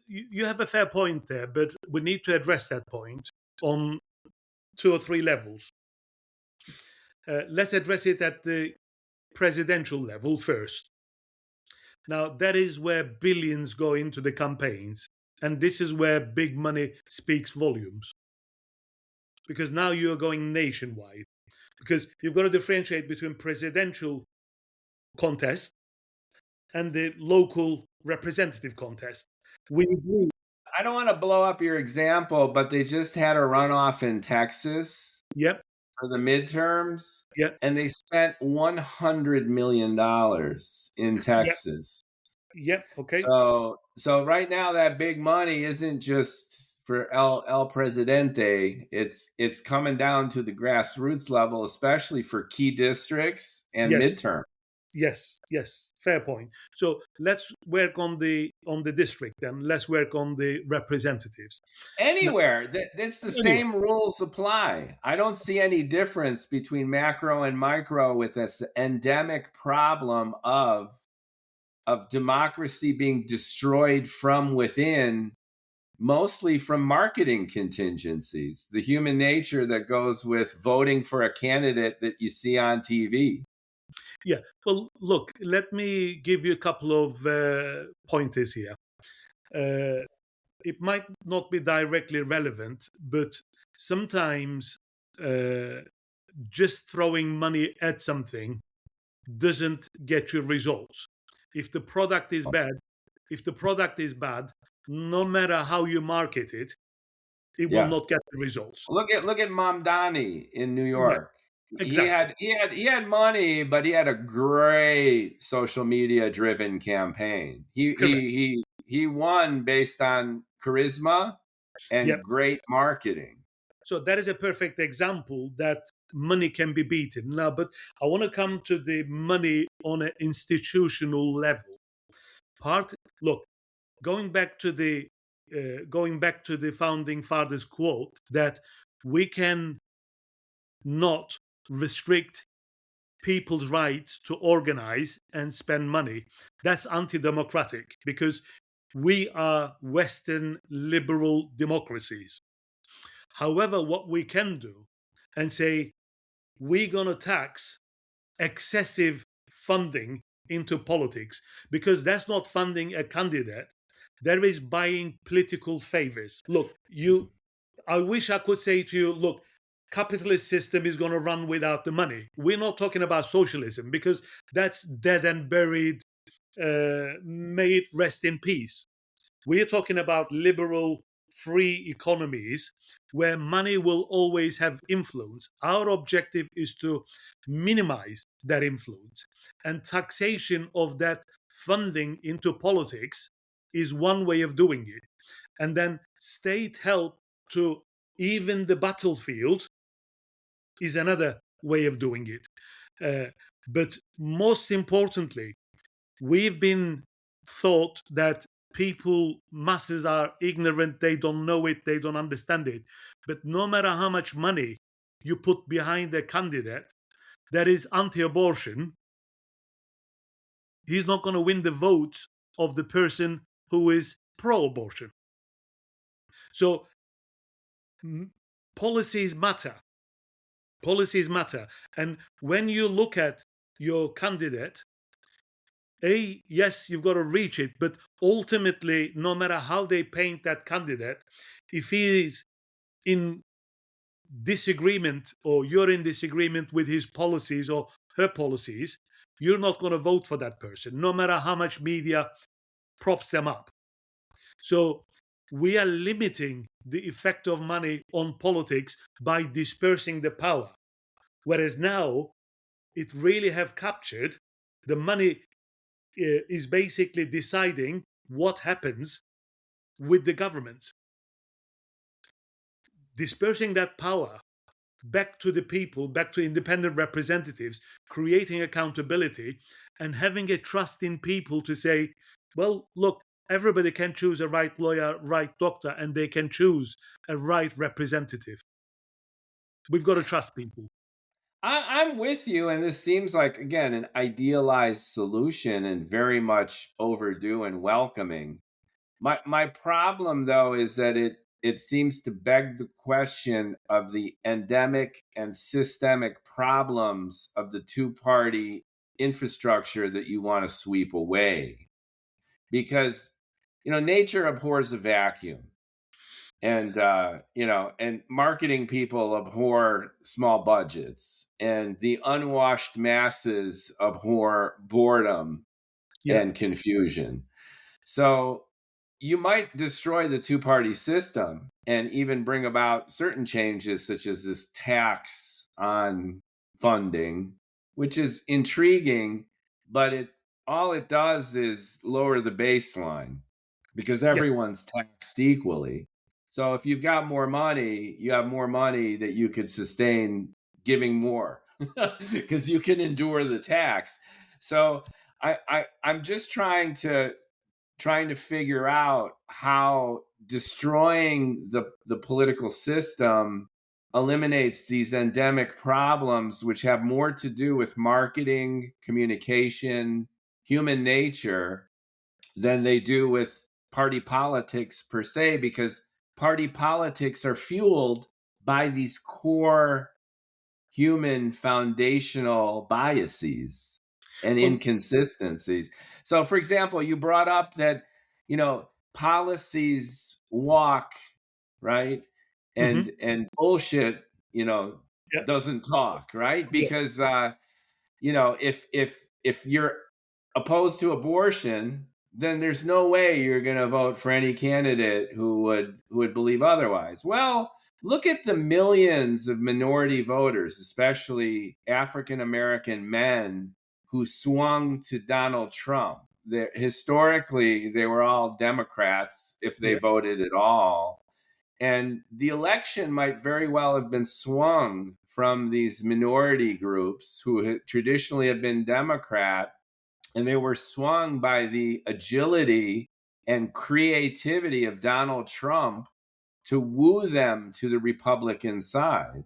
you have a fair point there, but we need to address that point on 2 or 3 levels. Let's address it at the presidential level first. Now, that is where billions go into the campaigns, and this is where big money speaks volumes. Because now you're going nationwide. Because you've got to differentiate between presidential contest and the local representative contest. We agree. I don't want to blow up your example, but they just had a runoff in Texas Yep. for the midterms, Yep. and they spent $100 million in Yep. Texas. Yep. Okay. So right now that big money isn't just for El Presidente. It's coming down to the grassroots level, especially for key districts and Yes. midterm. Yes. Fair point. So let's work on the district then. Let's work on the representatives. Anywhere, that's the Anyway, same rules apply. I don't see any difference between macro and micro with this endemic problem of democracy being destroyed from within, mostly from marketing contingencies, the human nature that goes with voting for a candidate that you see on TV. yeah. Well, look, let me give you a couple of pointers here. It might not be directly relevant, but sometimes just throwing money at something doesn't get you results. If the product is bad, no matter how you market it, it will Yeah. not get the results. Look at Mamdani in New Yeah, York. He exactly. had he had he had money, but he had a great social media driven campaign. Correct. He won based on charisma Yep. and great marketing. So that is a perfect example that money can be beaten. Now, but I want to come to the money on an institutional level. Look, going back to the founding fathers quote that we can not restrict people's rights to organize and spend money. That's anti-democratic because we are Western liberal democracies. However, what we can do and say we're going to tax excessive funding into politics because that's not funding a candidate, There is buying political favors. Look, I wish I could say to you, look, capitalist system is going to run without the money. We're not talking about socialism because that's dead and buried. May it rest in peace. We're talking about liberal, free economies where money will always have influence. Our objective is to minimize that influence, and taxation of that funding into politics is one way of doing it. And then state help to even the battlefield is another way of doing it. But most importantly, we've been taught that people, masses are ignorant, they don't know it, they don't understand it. But no matter how much money you put behind a candidate that is anti-abortion, he's not going to win the vote of the person who is pro-abortion. So policies matter. Policies matter. And when you look at your candidate, yes, you've got to reach it, but ultimately, no matter how they paint that candidate, if he is in disagreement or you're in disagreement with his policies or her policies, you're not going to vote for that person, no matter how much media props them up. So we are limiting the effect of money on politics by dispersing the power. Whereas now, it really have captured the money is basically deciding what happens with the government. Dispersing that power back to the people, back to independent representatives, creating accountability and having a trust in people to say, well, look, everybody can choose a right lawyer, right doctor, and they can choose a right representative. We've got to trust people. I'm with you, and this seems like, again, an idealized solution and very much overdue and welcoming. My problem, though, is that it seems to beg the question of the endemic and systemic problems of the two-party infrastructure that you want to sweep away. Because, nature abhors a vacuum. And and marketing people abhor small budgets, and the unwashed masses abhor boredom and confusion. So you might destroy the two-party system and even bring about certain changes, such as this tax on funding, which is intriguing, but all it does is lower the baseline because everyone's taxed equally. So if you've got more money, you have more money that you could sustain giving more because you can endure the tax. So I'm just trying to figure out how destroying the political system eliminates these endemic problems, which have more to do with marketing, communication, human nature, than they do with party politics per se, because party politics are fueled by these core human foundational biases and inconsistencies. So, for example, you brought up that, policies walk, right? And bullshit, doesn't talk, right? Because, if you're opposed to abortion, then there's no way you're going to vote for any candidate who would believe otherwise. Well, look at the millions of minority voters, especially African American men, who swung to Donald Trump. Historically, they were all Democrats if they voted at all. And the election might very well have been swung from these minority groups who traditionally have been Democrat, and they were swung by the agility and creativity of Donald Trump to woo them to the Republican side.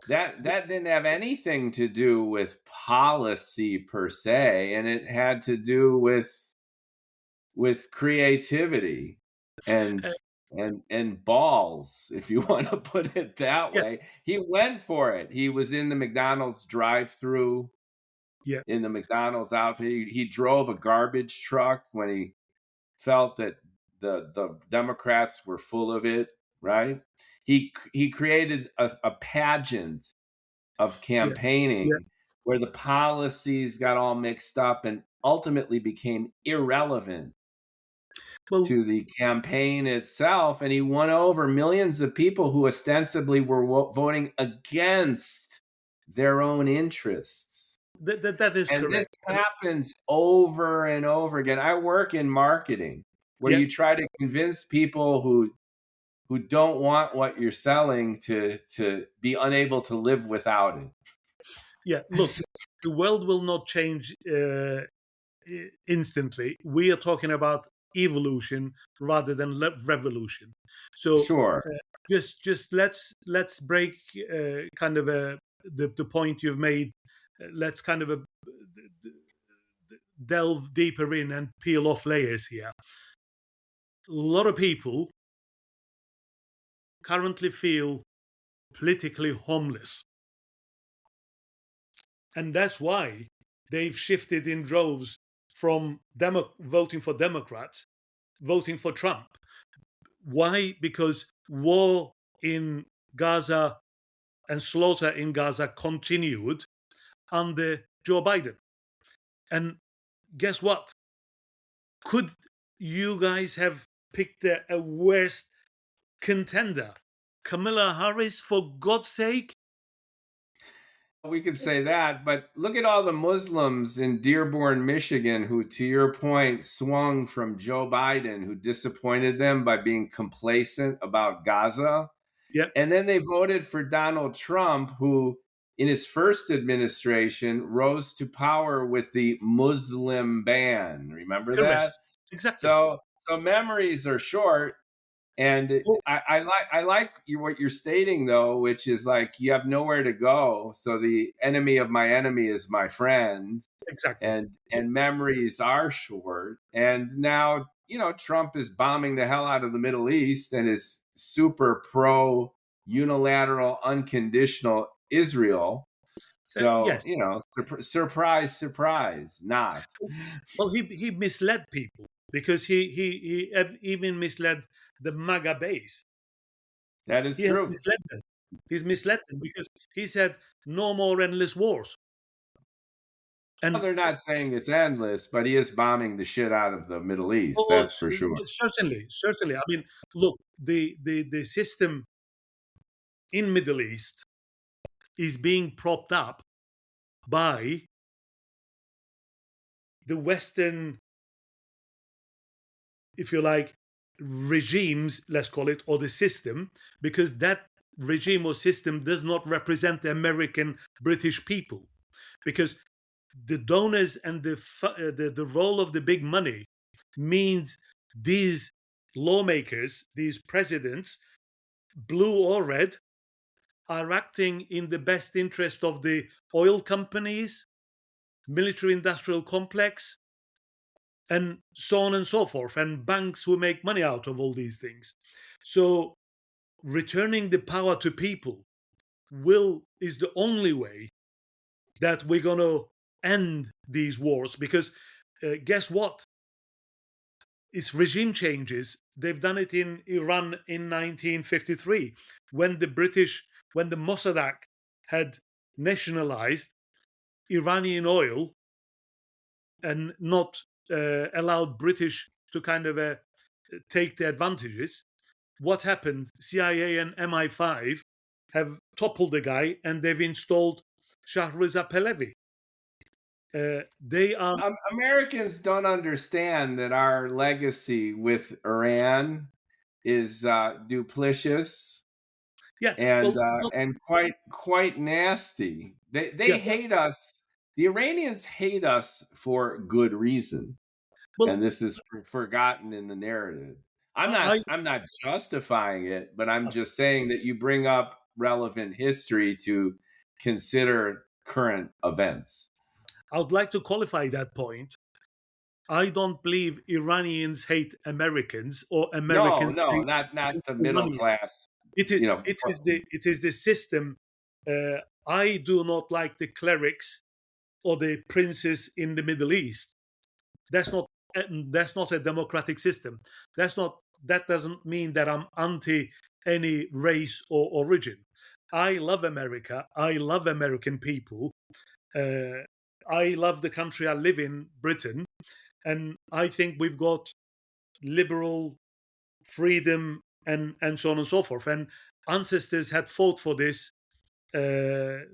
That didn't have anything to do with policy per se, and it had to do with creativity and balls, if you want to put it that way. He went for it. He was in the McDonald's drive-through. In the McDonald's outfit. He drove a garbage truck when he felt that the Democrats were full of it, right? He created a pageant of Yeah, yeah. campaigning where the policies got all mixed up and ultimately became irrelevant Well, to the campaign itself. And he won over millions of people who ostensibly were voting against their own interests. that is And this correct. happens over and over again. I work in marketing where Yeah, you try to convince people who don't want what you're selling to be unable to live without it. yeah. Look, the world will not change instantly. We are talking about evolution rather than revolution. So Sure. just let's break kind of the point you've made. Let's kind of delve deeper in and peel off layers here. A lot of people currently feel politically homeless, and that's why they've shifted in droves from voting for Democrats, voting for Trump. Why? Because war in Gaza and slaughter in Gaza continued under Joe Biden. And guess what? Could you guys have picked a worse contender? Kamala Harris, for God's sake? We could say that, but look at all the Muslims in Dearborn, Michigan, who, to your point, swung from Joe Biden, who disappointed them by being complacent about Gaza. Yeah, And then they voted for Donald Trump, who, in his first administration, rose to power with the Muslim ban. Remember that? correct. Exactly. So memories are short. And Oh, I like what you're stating though, which is like you have nowhere to go. So the enemy of my enemy is my friend, exactly. and memories are short. And now Trump is bombing the hell out of the Middle East and is super pro unilateral, unconditional Israel. So Yes. surprise, surprise, not. Well, he misled people because he even misled the MAGA base. That is He has true. misled them. He's misled them because he said no more endless wars. Well, And they're not saying it's endless, but he is bombing the shit out of the Middle East. oh, That's for sure. certainly, certainly. I mean, look, the system in Middle East is being propped up by the Western, if you like, regimes, let's call it, or the system, because that regime or system does not represent the American British people. Because the donors and the role of the big money means these lawmakers, these presidents, blue or red, are acting in the best interest of the oil companies, military industrial complex, and so on and so forth, and banks who make money out of all these things. So returning the power to people is the only way that we're going to end these wars, because guess what? It's regime changes. They've done it in Iran in 1953 when the Mossadegh had nationalized Iranian oil and not allowed British to kind of take the advantages. What happened? CIA and MI5 have toppled the guy and they've installed Shahriza Pahlavi. They are Americans don't understand that our legacy with Iran is duplicitous yeah. and Well, uh, and quite nasty. They yeah. hate us. The Iranians hate us for good reason, and Well, this is forgotten in the narrative. I I'm not justifying it, but I'm just saying that you bring up relevant history to consider current events. would like to qualify that point. I don't believe Iranians hate Americans or No, Americans no, hate not the middle Iranians. class. It is You know, the system. I do not like the clerics or the princes in the Middle East. That's not and that's not a democratic system. That doesn't mean that I'm anti any race or origin. I love America. I love American people. Uh, I love the country I live in, Britain, and I think we've got liberal freedom and so on and so forth. And ancestors had fought for this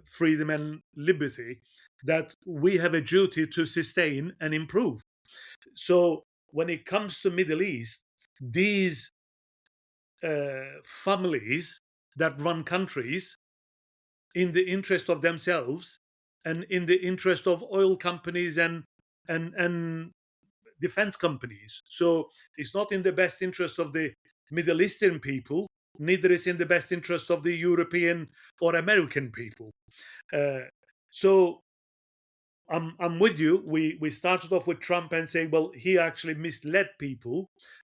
freedom and liberty that we have a duty to sustain and improve. So when it comes to Middle East, these families that run countries in the interest of themselves and in the interest of oil companies and defense companies. So it's not in the best interest of the Middle Eastern people, neither is in the best interest of the European or American people. So I'm with you. We started off with Trump and saying, well, he actually misled people,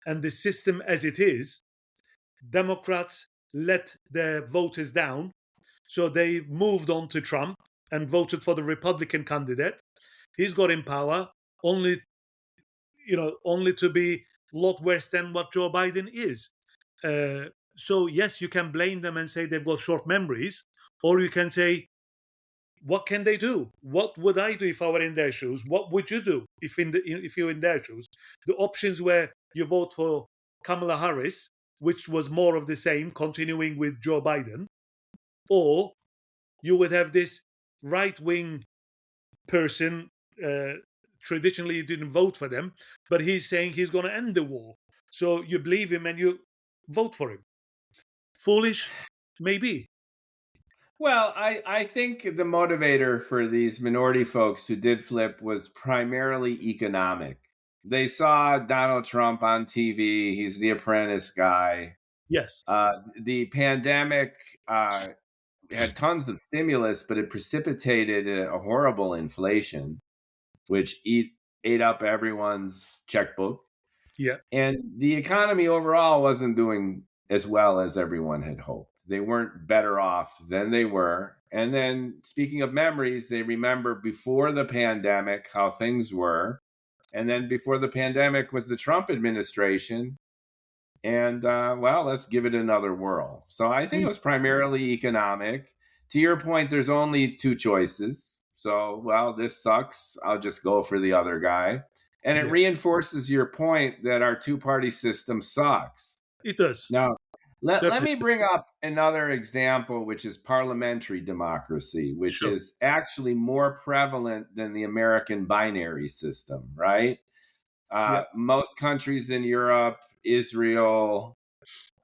and the system as it is, Democrats let their voters down, so they moved on to Trump and voted for the Republican candidate. He's got in power only, only to be a lot worse than what Joe Biden is. So yes, you can blame them and say they've got short memories, or you can say, what can they do? What would I do if I were in their shoes? What would you do if you're in their shoes? The options were you vote for Kamala Harris, which was more of the same, continuing with Joe Biden, or you would have this right-wing person. Traditionally, you didn't vote for them, but he's saying he's going to end the war. So you believe him and you vote for him. Foolish? Maybe. Well, I think the motivator for these minority folks who did flip was primarily economic. They saw Donald Trump on TV. He's the apprentice guy. Yes. The pandemic had tons of stimulus, but it precipitated a horrible inflation, which ate up everyone's checkbook. Yeah. And the economy overall wasn't doing as well as everyone had hoped. They weren't better off than they were. And then, speaking of memories, they remember before the pandemic how things were. And then before the pandemic was the Trump administration. And, well, let's give it another whirl. So I think it was primarily economic. To your point, there's only two choices. So, well, this sucks. I'll just go for the other guy. And it reinforces your point that our two-party system sucks. It does. Now, let me bring up another example, which is parliamentary democracy, which is actually more prevalent than the American binary system, right? Most countries in Europe, Israel,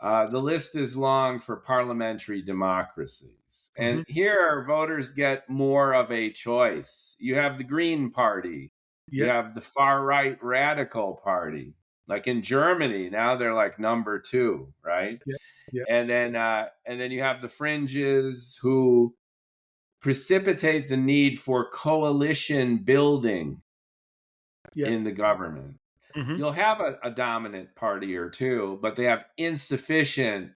the list is long for parliamentary democracies. And here, voters get more of a choice. You have the Green Party. You have the far-right radical party. Like in Germany, now they're like number 2, right? And then you have the fringes who precipitate the need for coalition building in the government. You'll have a dominant party or two, but they have insufficient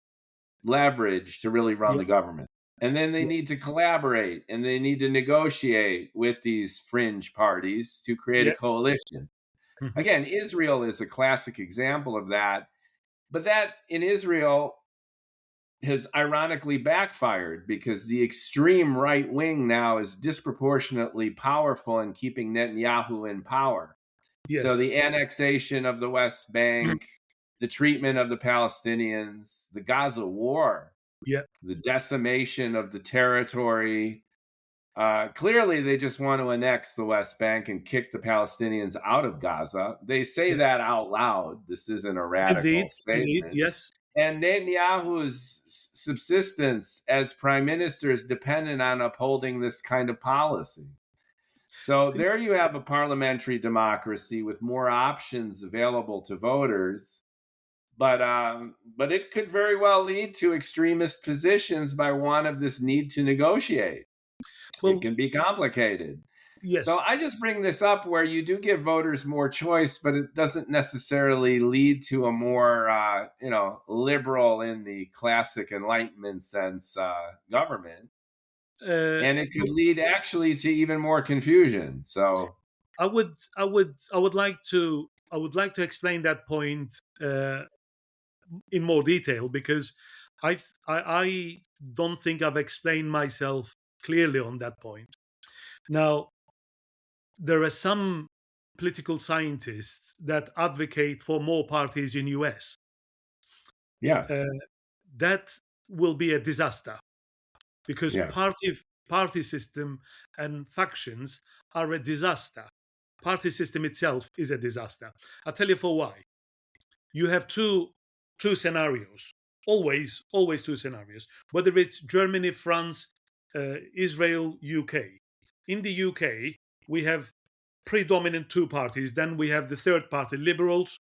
leverage to really run the government. And then they need to collaborate and they need to negotiate with these fringe parties to create a coalition. Again, Israel is a classic example of that. But that in Israel has ironically backfired because the extreme right wing now is disproportionately powerful in keeping Netanyahu in power. So the annexation of the West Bank, the treatment of the Palestinians, the Gaza war, the decimation of the territory. Clearly, they just want to annex the West Bank and kick the Palestinians out of Gaza. They say that out loud. This isn't a radical statement. Indeed, yes. And Netanyahu's subsistence as prime minister is dependent on upholding this kind of policy. So there you have a parliamentary democracy with more options available to voters. But it could very well lead to extremist positions by one of this need to negotiate. It can be complicated. Yes. So I just bring this up where you do give voters more choice, but it doesn't necessarily lead to a more, liberal in the classic Enlightenment sense government. And it could lead actually to even more confusion. So I would like to I would like to explain that point in more detail, because I don't think I've explained myself clearly on that point. Now, there are some political scientists that advocate for more parties in US. Yes. That will be a disaster, because Yeah. party system and factions are a disaster. Party system itself is a disaster. I'll tell you for why. You have two scenarios, always two scenarios, whether it's Germany, France, Israel, UK. In the UK, we have predominant two parties. Then we have the third party, liberals.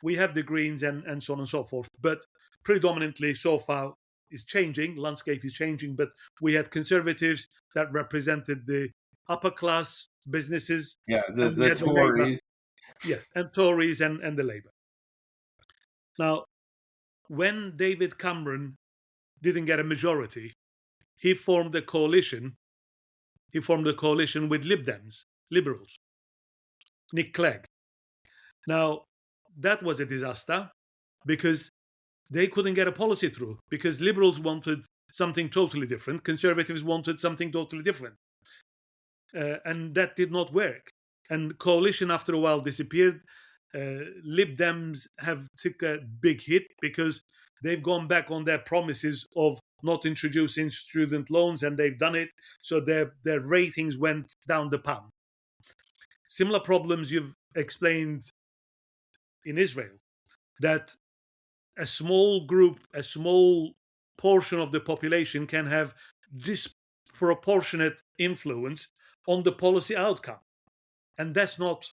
We have the Greens, and so on and so forth. But predominantly so far is changing, landscape is changing, but we had conservatives that represented the upper class businesses, Yeah. and we The had the Labour, Tories. and Tories and the Labour. Now, when David Cameron didn't get a majority, he formed a coalition. He formed a coalition with Lib Dems, liberals, Nick Clegg. Now, that was a disaster, because they couldn't get a policy through, because liberals wanted something totally different, conservatives wanted something totally different, and that did not work. And coalition after a while disappeared. Lib Dems have took a big hit, because they've gone back on their promises of not introducing student loans, and they've done it. So their ratings went down the pan. Similar problems you've explained in Israel, that a small group, a small portion of the population can have disproportionate influence on the policy outcome. And that's not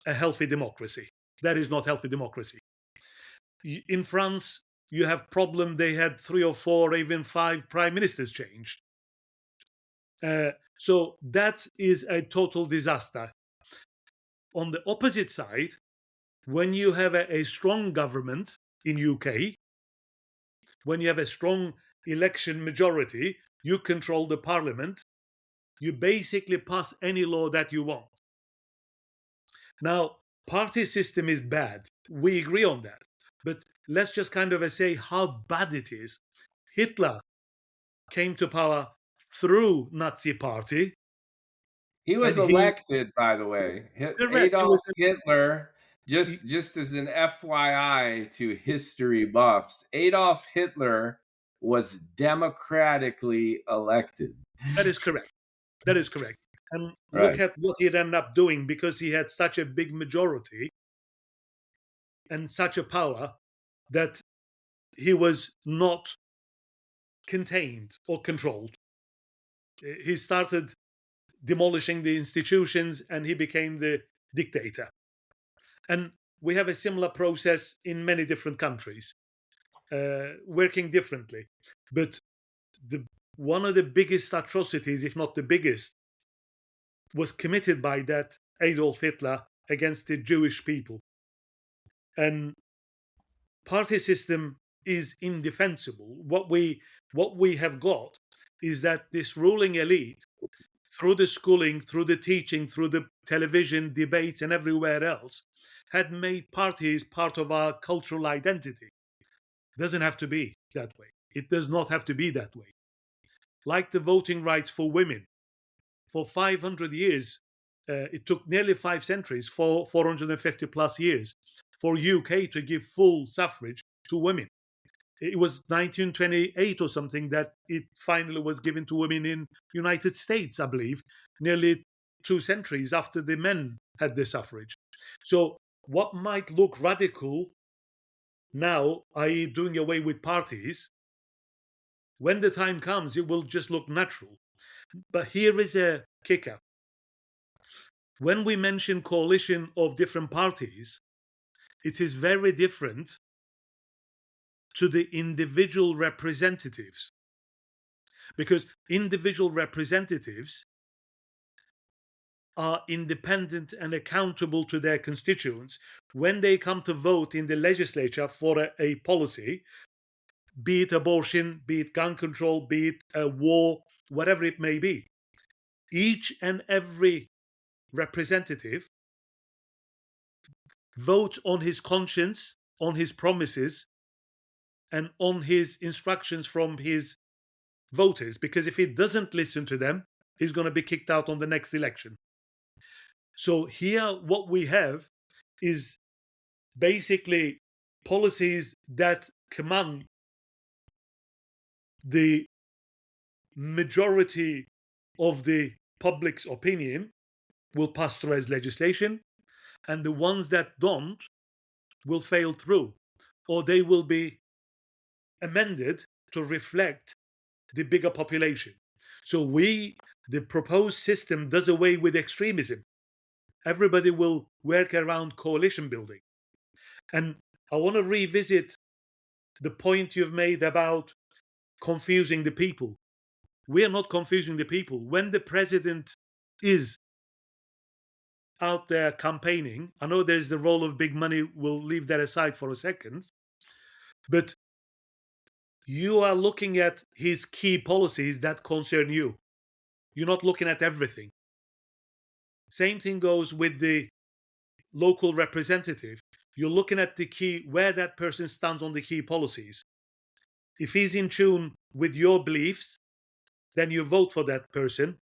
a healthy democracy. That is not healthy democracy. In France, you have problem. They had 3 or 4, even 5 prime ministers changed. So that is a total disaster. On the opposite side, when you have a strong government in UK, when you have a strong election majority, you control the parliament, you basically pass any law that you want. Now, party system is bad. We agree on that. But let's just kind of say how bad it is. Hitler came to power through Nazi party. He was And he, elected, by the way. correct, he Adolf was, Hitler, he, just as an FYI to history buffs, Adolf Hitler was democratically elected. that is correct. That is correct. And look Right. at what he ended up doing, because he had such a big majority and such a power, that he was not contained or controlled. He started demolishing the institutions, and he became the dictator. And we have a similar process in many different countries, working differently. But one of the biggest atrocities, if not the biggest, was committed by that Adolf Hitler against the Jewish people. And party system is indefensible. What we have got is that this ruling elite, through the schooling, through the teaching, through the television debates and everywhere else, had made parties part of our cultural identity. It doesn't have to be that way. It does not have to be that way. Like the voting rights for women, for 500 years, it took nearly 5 centuries, for 450 plus years, for UK to give full suffrage to women. It was 1928 or something that it finally was given to women in United States, I believe, nearly 2 centuries after the men had the suffrage. So what might look radical now, i.e. doing away with parties, when the time comes, it will just look natural. But here is a kicker. When we mention coalition of different parties, it is very different to the individual representatives, because individual representatives are independent and accountable to their constituents. When they come to vote in the legislature for a policy, be it abortion, be it gun control, be it a war, whatever it may be, each and every representative votes on his conscience, on his promises, and on his instructions from his voters, because if he doesn't listen to them, he's going to be kicked out on the next election. So here what we have is basically policies that command the majority of the public's opinion will pass through as legislation, and the ones that don't will fail through, or they will be amended to reflect the bigger population. So the proposed system does away with extremism. Everybody will work around coalition building. And I want to revisit the point you've made about confusing the people. We are not confusing the people. When the president is out there campaigning, I know there's the role of big money, we'll leave that aside for a second, but you are looking at his key policies that concern you. You're not looking at everything. Same thing goes with the local representative. You're looking at the key, where that person stands on the key policies. If he's in tune with your beliefs, then you vote for that person,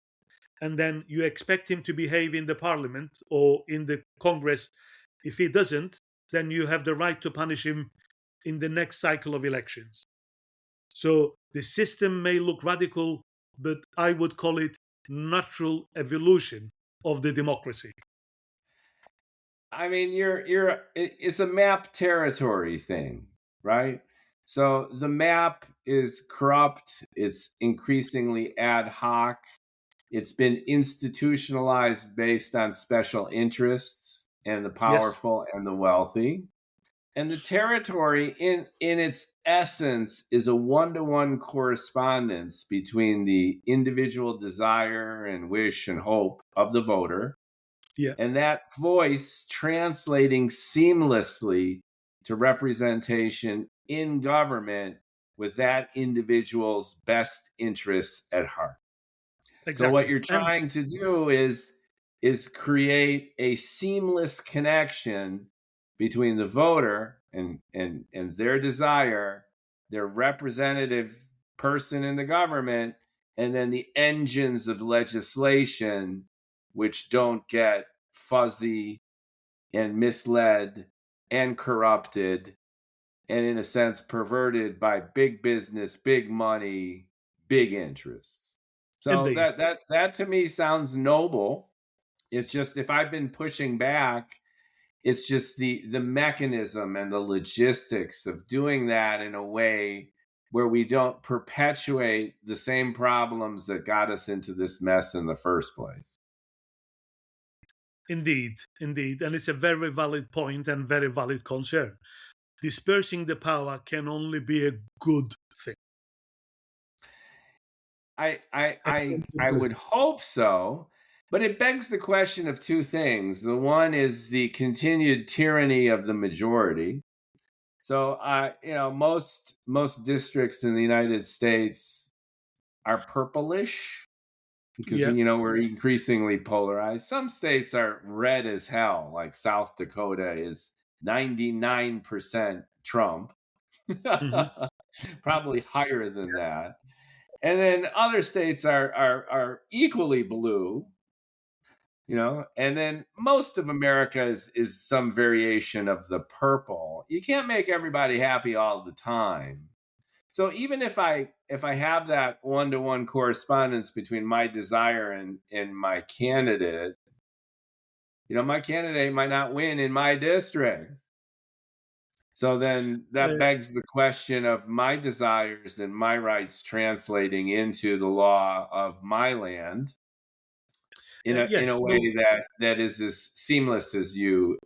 and then you expect him to behave in the parliament or in the Congress. If he doesn't, then you have the right to punish him in the next cycle of elections. So the system may look radical, but I would call it natural evolution of the democracy. I mean, it's a map territory thing, right? So the map is corrupt. It's increasingly ad hoc. It's been institutionalized based on special interests and the powerful and the wealthy. And the territory in its essence is a one-to-one correspondence between the individual desire and wish and hope of the voter, and that voice translating seamlessly to representation in government with that individual's best interests at heart. Exactly. So what you're trying to do is create a seamless connection between the voter and their desire, their representative person in the government, and then the engines of legislation, which don't get fuzzy and misled and corrupted and, in a sense, perverted by big business, big money, big interests. So Indeed. that to me sounds noble. It's just, if I've been pushing back, it's just the mechanism and the logistics of doing that in a way where we don't perpetuate the same problems that got us into this mess in the first place. Indeed. And it's a very valid point and very valid concern. Dispersing the power can only be a good thing. I would hope so, but it begs the question of two things. The one is the continued tyranny of the majority. So, most districts in the United States are purplish because, we're increasingly polarized. Some states are red as hell, like South Dakota is 99% Trump, probably higher than that. And then other states are equally blue, and then most of America is some variation of the purple. You can't make everybody happy all the time. So even if I have that one-to-one correspondence between my desire and my candidate, my candidate might not win in my district. So then that begs the question of my desires and my rights translating into the law of my land in a way that is as seamless as you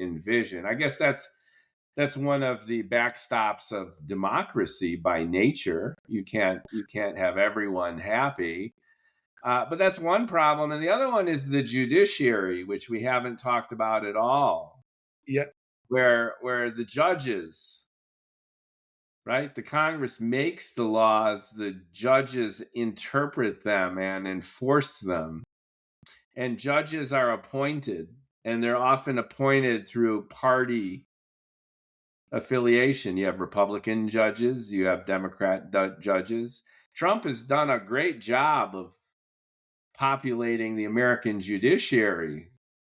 envision. I guess that's one of the backstops of democracy by nature. You can't have everyone happy. But that's one problem. And the other one is the judiciary, which we haven't talked about at all. Yeah. Where the judges, right? The Congress makes the laws, the judges interpret them and enforce them. And judges are appointed and they're often appointed through party affiliation. You have Republican judges, you have Democrat judges. Trump has done a great job of populating the American judiciary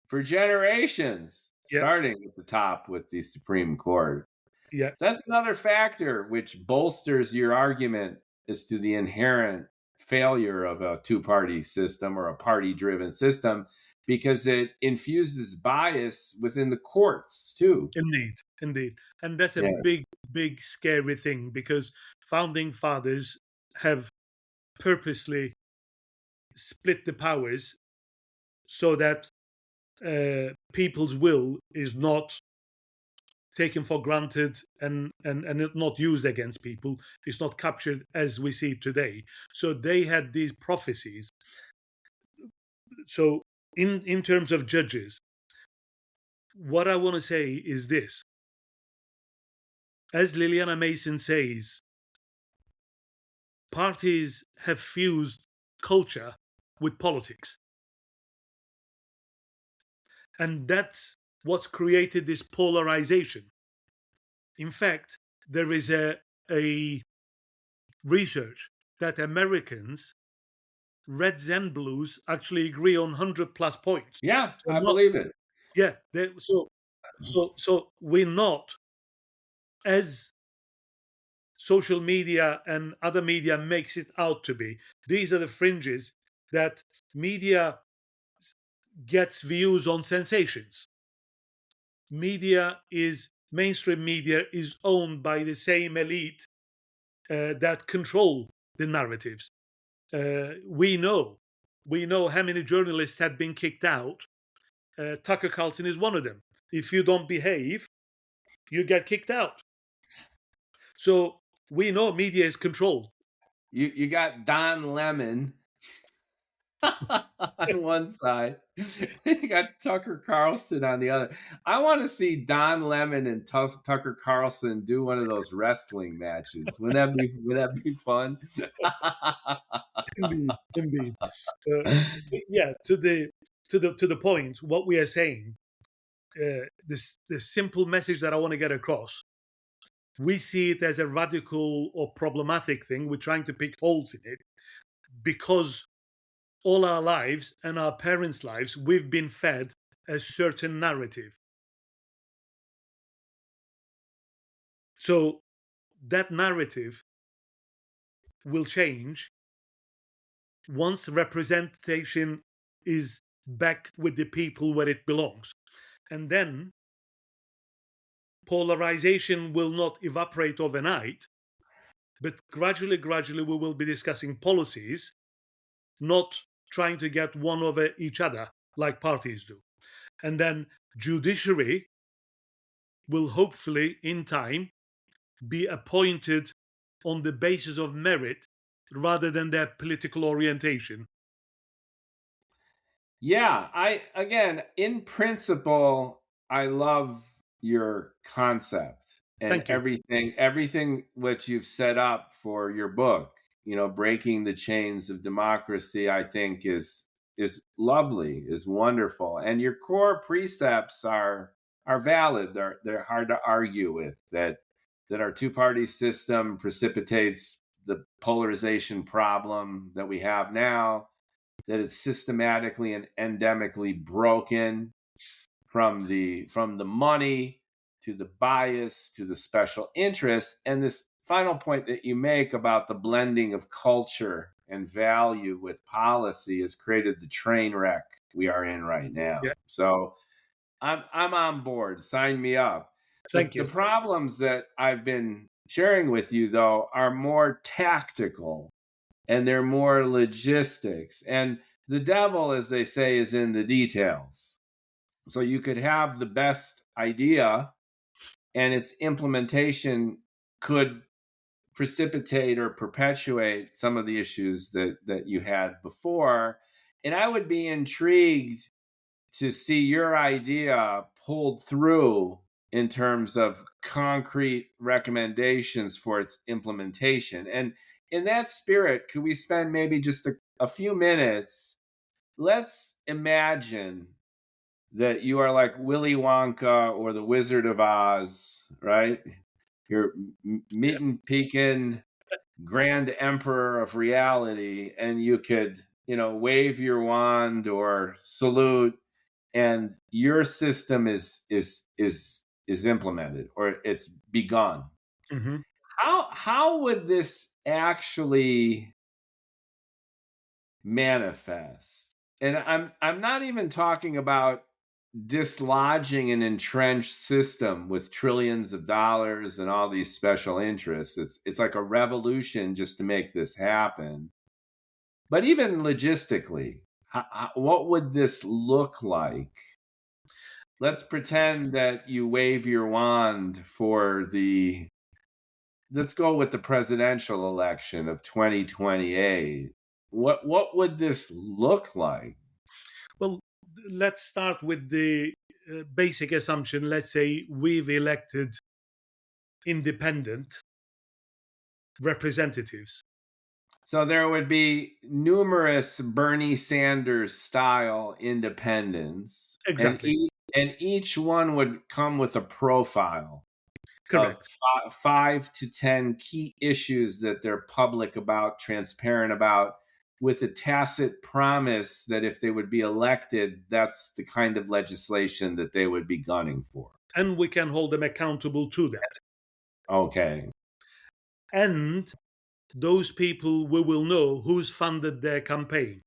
for generations, Yeah, starting at the top with the Supreme Court. yeah, So that's another factor which bolsters your argument as to the inherent failure of a two-party system or a party-driven system, because it infuses bias within the courts too. indeed, indeed. And that's a Yeah. big, big, scary thing, because founding fathers have purposely split the powers so that people's will is not taken for granted and not used against people. It's not captured as we see today. So they had these prophecies. So in terms of judges, what I want to say is this. As Liliana Mason says, parties have fused culture with politics. And that's what's created this polarization. In fact, there is a research that Americans, reds and blues, actually agree on 100 plus points. Yeah, So I not, believe it. yeah, so we're not, as social media and other media makes it out to be. These are the fringes that media gets views on sensations. Mainstream media is owned by the same elite that control the narratives. We know how many journalists had been kicked out. Tucker Carlson is one of them. If you don't behave, you get kicked out. So we know media is controlled. You got Don Lemon on one side. You got Tucker Carlson on the other. I want to see Don Lemon and Tucker Carlson do one of those wrestling matches. Wouldn't that be fun? Indeed, indeed. Yeah, to the point, what we are saying, the simple message that I want to get across. We see it as a radical or problematic thing. We're trying to pick holes in it because all our lives and our parents' lives, we've been fed a certain narrative. So that narrative will change once representation is back with the people where it belongs. And then polarization will not evaporate overnight, but gradually, we will be discussing policies, not trying to get one over each other like parties do. And then judiciary will hopefully, in time, be appointed on the basis of merit rather than their political orientation. Yeah, in principle, I love your concept and Thank you. everything what you've set up for your book. Breaking the chains of democracy, I think is lovely, is wonderful, and your core precepts are valid. They're hard to argue with. That our two-party system precipitates the polarization problem that we have now, that it's systematically and endemically broken from the money to the bias to the special interest. And this final point that you make about the blending of culture and value with policy has created the train wreck we are in right now. Yeah. So I'm on board. Sign me up. Thank The you. problems that I've been sharing with you, though, are more tactical and they're more logistics. And the devil, as they say, is in the details. So you could have the best idea and its implementation could precipitate or perpetuate some of the issues that you had before. And I would be intrigued to see your idea pulled through in terms of concrete recommendations for its implementation. And in that spirit, could we spend maybe just a few minutes? Let's imagine that you are like Willy Wonka or the Wizard of Oz, right? You're Yeah. Metin Pekin, Grand Emperor of reality, and you could, wave your wand or salute, and your system is implemented or it's begun. Hmm. How would this actually manifest? And I'm not even talking about dislodging an entrenched system with trillions of dollars and all these special interests. It's like a revolution just to make this happen. But even logistically, what would this look like? Let's pretend that you wave your wand for the let's go with the presidential election of 2028. What would this look like? Well, let's start with the basic assumption. Let's say we've elected independent representatives. So there would be numerous Bernie Sanders style independents, Exactly. and each one would come with a profile of Correct. 5 to 10 key issues that they're public about, transparent about, with a tacit promise that if they would be elected, that's the kind of legislation that they would be gunning for. And we can hold them accountable to that. Okay. And those people, we will know who's funded their campaign.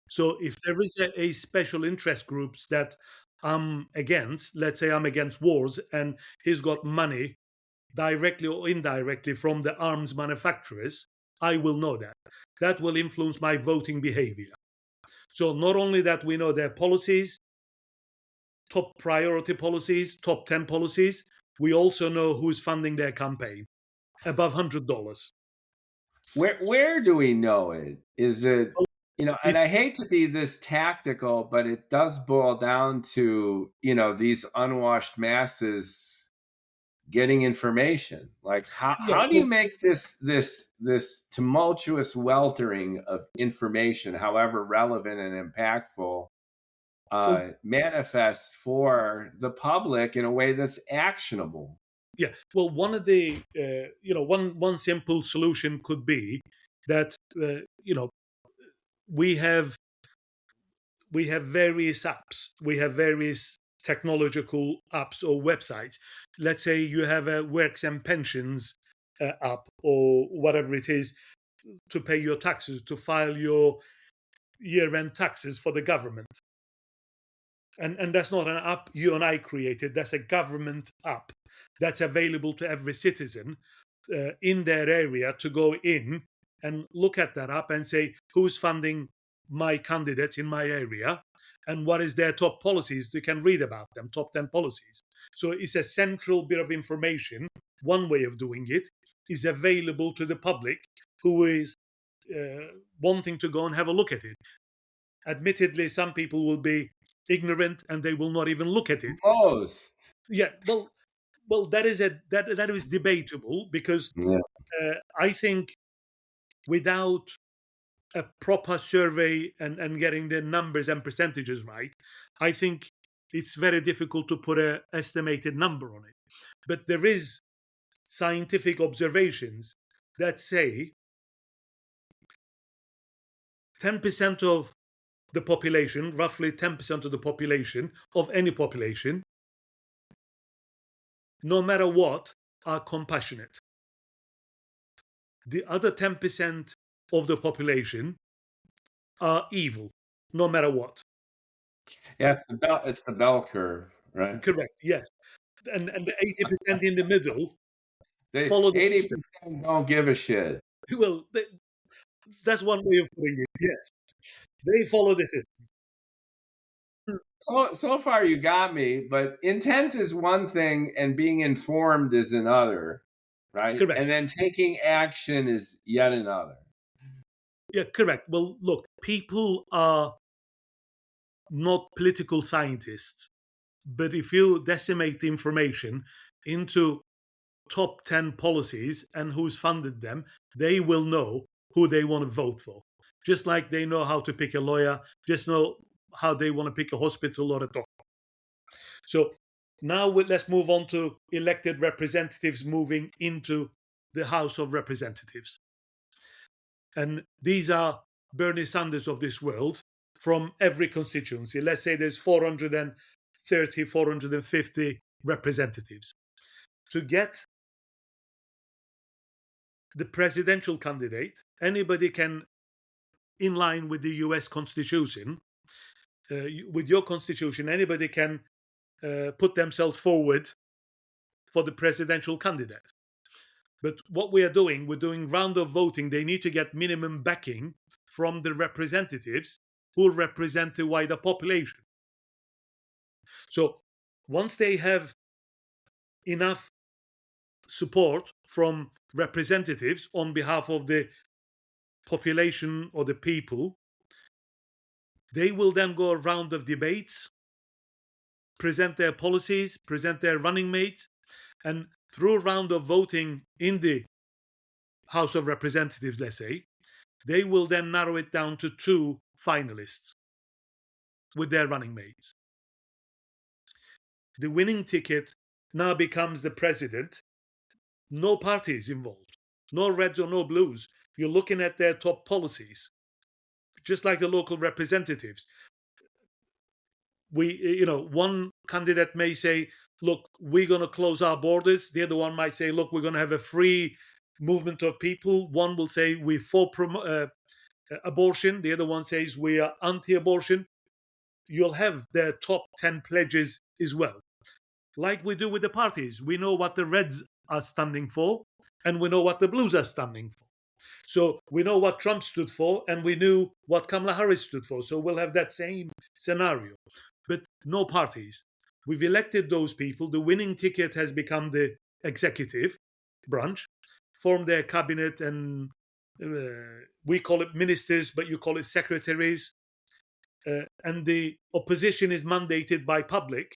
So if there is a special interest groups that I'm against, let's say I'm against wars and he's got money directly or indirectly from the arms manufacturers, I will know that. That will influence my voting behavior. So not only that we know their policies, top priority policies, top 10 policies, we also know who's funding their campaign above $100. Where do we know it? Is it, and It, I hate to be this tactical, but it does boil down to, these unwashed masses getting information. Like yeah, how do you well, make this tumultuous weltering of information, however relevant and impactful, well, manifest for the public in a way that's actionable? yeah. Well, one of the, one simple solution could be that, we have various apps, we have various technological apps or websites. Let's say you have a works and pensions app or whatever it is to pay your taxes, to file your year-end taxes for the government. And that's not an app you and I created. That's a government app that's available to every citizen in their area to go in and look at that app and say who's funding my candidates in my area and what is their top policies. You can read about them, top 10 policies. So it's a central bit of information. One way of doing it is available to the public who is wanting to go and have a look at it. Admittedly, some people will be ignorant and they will not even look at it. Most. Yeah, well, that is debatable because Yeah. I think without a proper survey and getting the numbers and percentages right, I think it's very difficult to put an estimated number on it. But there is scientific observations that say 10% of the population, roughly 10% of the population, of any population, no matter what, are compassionate. The other 10% of the population are evil, no matter what. Yeah, it's the bell curve, right? Correct, yes. And the 80% in the middle They follow the system. 80% don't give a shit. Well, that's one way of putting it, yes. They follow the system. So far you got me, but intent is one thing and being informed is another, right? Correct. And then taking action is yet another. Yeah, correct. Well, look, people are not political scientists, but if you decimate the information into top 10 policies and who's funded them, they will know who they want to vote for. Just like they know how to pick a lawyer, just how they want to pick a hospital or a doctor. So now let's move on to elected representatives moving into the House of Representatives. And these are Bernie Sanders of this world from every constituency. Let's say there's 430, 450 representatives. To get the presidential candidate, anybody can, in line with the US Constitution, with your Constitution, anybody can put themselves forward for the presidential candidate. But what we're doing round of voting. They need to get minimum backing from the representatives who represent the wider population. So once they have enough support from representatives on behalf of the population or the people, they will then go a round of debates, present their policies, present their running mates, and through a round of voting in the House of Representatives, let's say, they will then narrow it down to 2 finalists with their running mates. The winning ticket now becomes the president. No parties involved, no reds or no blues. You're looking at their top policies, just like the local representatives. One candidate may say, look, we're going to close our borders. The other one might say, look, we're going to have a free movement of people. One will say we're for abortion. The other one says we are anti-abortion. You'll have their top 10 pledges as well. Like we do with the parties. We know what the Reds are standing for, and we know what the Blues are standing for. So we know what Trump stood for, and we knew what Kamala Harris stood for. So we'll have that same scenario. But no parties. We've elected those people. The winning ticket has become the executive branch, form their cabinet, and we call it ministers, but you call it secretaries. And the opposition is mandated by public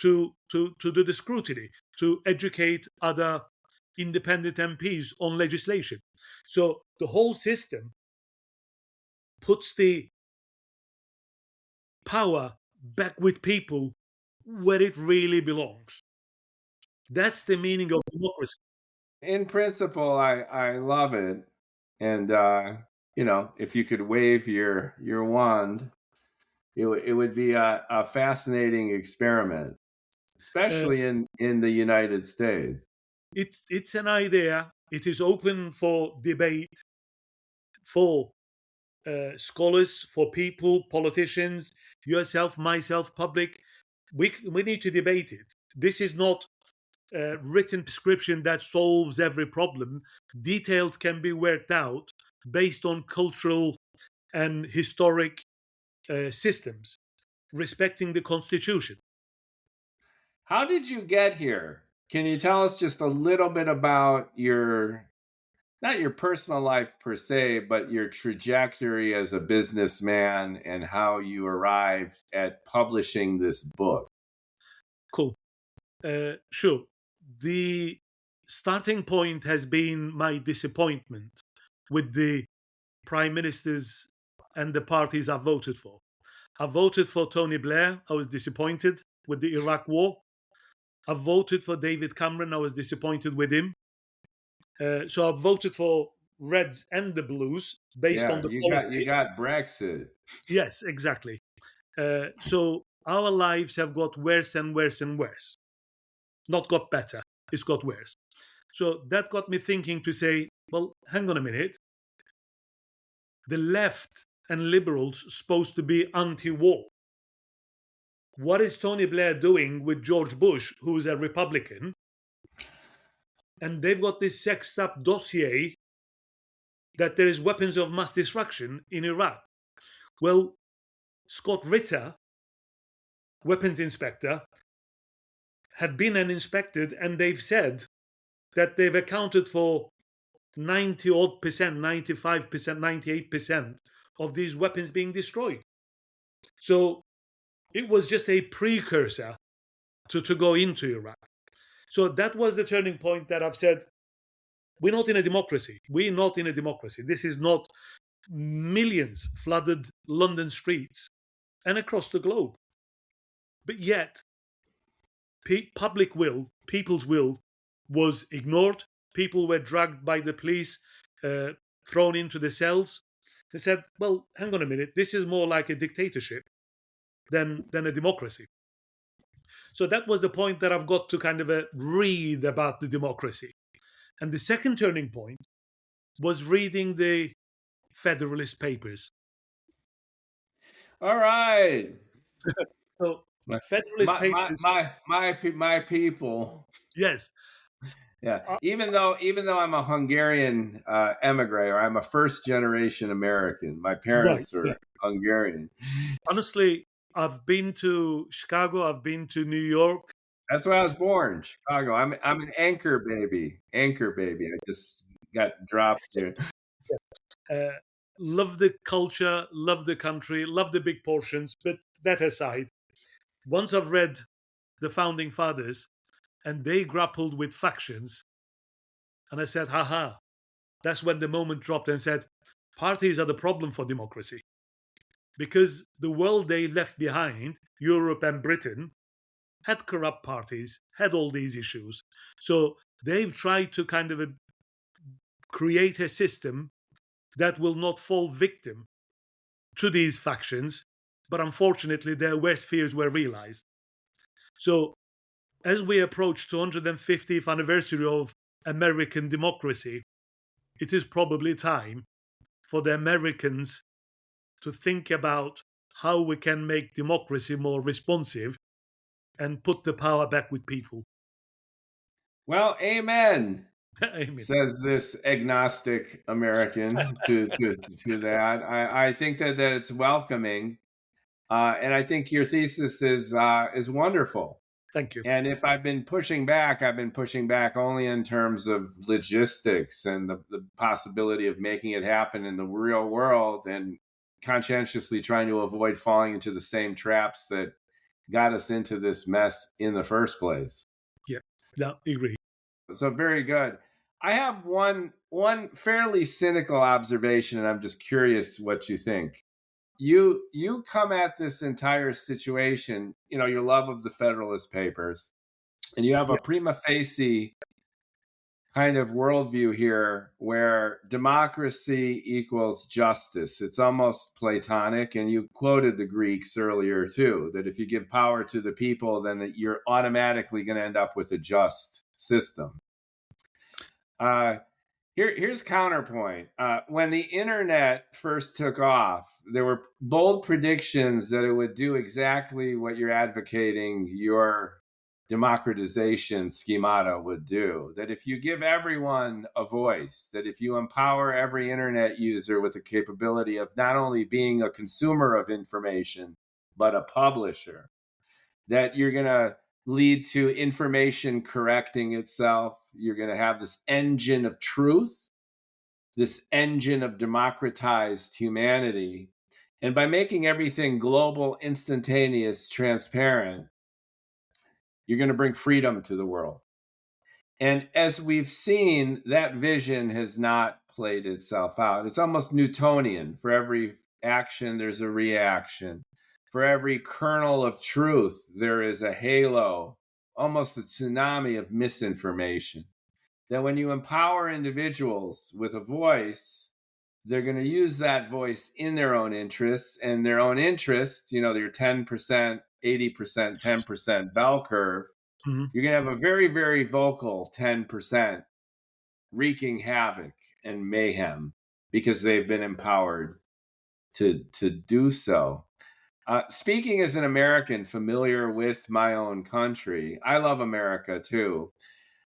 to do the scrutiny, to educate other independent MPs on legislation. So the whole system puts the power back with people where it really belongs. That's the meaning of democracy. In principle, I love it. And if you could wave your wand, it would be a fascinating experiment, especially in the United States. It's an idea. It is open for debate, for scholars, for people, politicians, yourself, myself, public. We need to debate it. This is not a written prescription that solves every problem. Details can be worked out based on cultural and historic systems, respecting the Constitution. How did you get here? Can you tell us just a little bit about not your personal life per se, but your trajectory as a businessman and how you arrived at publishing this book? Cool. Sure. The starting point has been my disappointment with the prime ministers and the parties I voted for. I voted for Tony Blair. I was disappointed with the Iraq war. I voted for David Cameron. I was disappointed with him. So I voted for Reds and the Blues based on the policies. You got Brexit. Yes, exactly. So our lives have got worse and worse and worse. Not got better. It's got worse. So that got me thinking to say, well, hang on a minute. The left and liberals supposed to be anti-war. What is Tony Blair doing with George Bush, who's a Republican? And they've got this sexed up dossier that there is weapons of mass destruction in Iraq. Well, Scott Ritter, weapons inspector, had been and inspected, and they've said that they've accounted for 90-odd percent, 95%, 98% of these weapons being destroyed. So it was just a precursor to go into Iraq. So that was the turning point that I've said, we're not in a democracy. We're not in a democracy. This is not millions flooded London streets and across the globe. But yet, public will, people's will, was ignored. People were dragged by the police, thrown into the cells. They said, well, hang on a minute, this is more like a dictatorship than a democracy. So that was the point that I've got to kind of read about the democracy. And the second turning point was reading the Federalist Papers. All right. So Federalist Papers, my people. yes. Yeah. Even though I'm a Hungarian emigre, or I'm a first generation American, my parents are Hungarian. Honestly, I've been to Chicago. I've been to New York. That's where I was born, Chicago. I'm an anchor baby. I just got dropped there. Love the culture, love the country, love the big portions. But that aside, once I've read the founding fathers and they grappled with factions, and I said, haha, that's when the moment dropped and said, parties are the problem for democracy. Because the world they left behind, Europe and Britain, had corrupt parties, had all these issues. So they've tried to kind of create a system that will not fall victim to these factions, but unfortunately their worst fears were realized. So as we approach 250th anniversary of American democracy, it is probably time for the Americans to think about how we can make democracy more responsive and put the power back with people. Well, amen. Amen. Says this agnostic American to that. I think that it's welcoming, and I think your thesis is wonderful. Thank you. And if I've been pushing back only in terms of logistics and the possibility of making it happen in the real world, and conscientiously trying to avoid falling into the same traps that got us into this mess in the first place. Yeah, agree. So very good. I have one fairly cynical observation, and I'm just curious what you think. You come at this entire situation, your love of the Federalist Papers, and you have a prima facie kind of worldview here where democracy equals justice. It's almost Platonic, and you quoted the Greeks earlier too, that if you give power to the people, then you're automatically going to end up with a just system. Here's counterpoint. When the internet first took off, there were bold predictions that it would do exactly what you're advocating your democratization schemata would do. That if you give everyone a voice, that if you empower every internet user with the capability of not only being a consumer of information, but a publisher, that you're going to lead to information correcting itself. You're going to have this engine of truth, this engine of democratized humanity. And by making everything global, instantaneous, transparent, you're going to bring freedom to the world. And as we've seen, that vision has not played itself out. It's almost Newtonian. For every action, there's a reaction. For every kernel of truth, there is a halo, almost a tsunami of misinformation. That when you empower individuals with a voice, they're going to use that voice in their own interests, and their own interests, their 10%, 80%, 10% bell curve. Mm-hmm. You're going to have a very, very vocal 10% wreaking havoc and mayhem because they've been empowered to do so. Speaking as an American familiar with my own country, I love America too.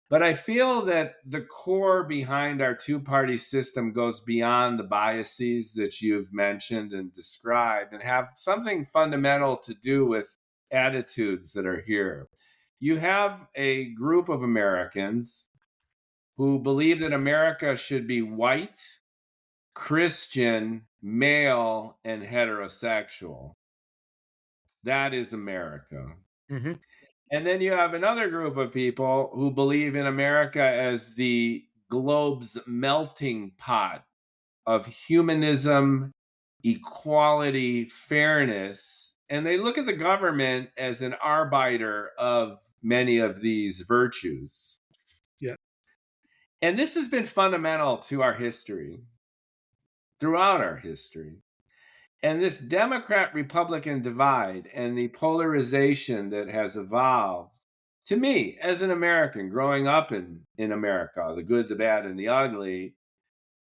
But I feel that the core behind our two-party system goes beyond the biases that you've mentioned and described, and have something fundamental to do with attitudes that are here. You have a group of Americans who believe that America should be white, Christian, male, and heterosexual. That is America. Mm-hmm. And then you have another group of people who believe in America as the globe's melting pot of humanism, equality, fairness, and they look at the government as an arbiter of many of these virtues. Yeah. And this has been fundamental to our history, throughout our history. And this Democrat Republican divide and the polarization that has evolved, to me, as an American growing up in America, the good, the bad, and the ugly,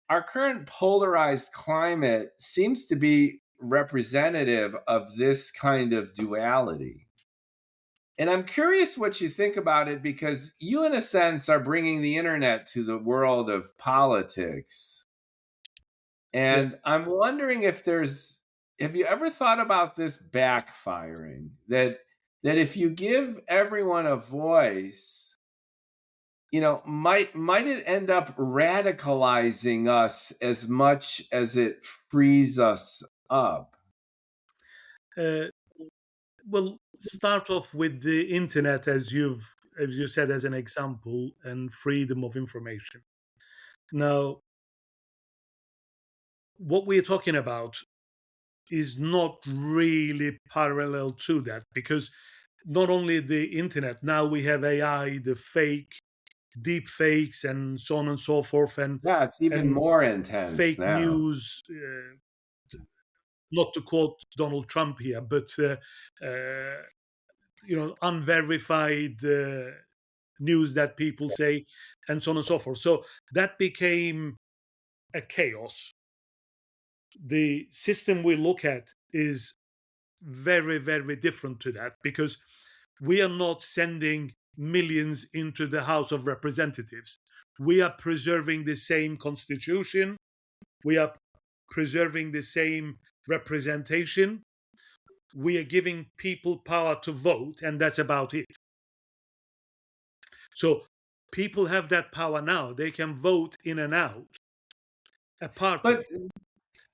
our current polarized climate seems to be representative of this kind of duality. And I'm curious what you think about it, because you, in a sense, are bringing the internet to the world of politics. Yeah. And I'm wondering if have you ever thought about this backfiring? That if you give everyone a voice, might it end up radicalizing us as much as it frees us up? Uh, well, start off with the internet, as you said, as an example, and freedom of information. Now, what we're talking about is not really parallel to that, because not only the internet, now we have AI, the deep fakes, and so on and so forth, and Yeah, it's even more intense fake now. news. Not to quote Donald Trump here, but unverified news that people say, and so on and so forth. So that became a chaos. The system we look at is very, very different to that, because we are not sending millions into the House of Representatives. We are preserving the same constitution. We are preserving the same representation. We are giving people power to vote, and that's about it. So people have that power now. They can vote in and out a party.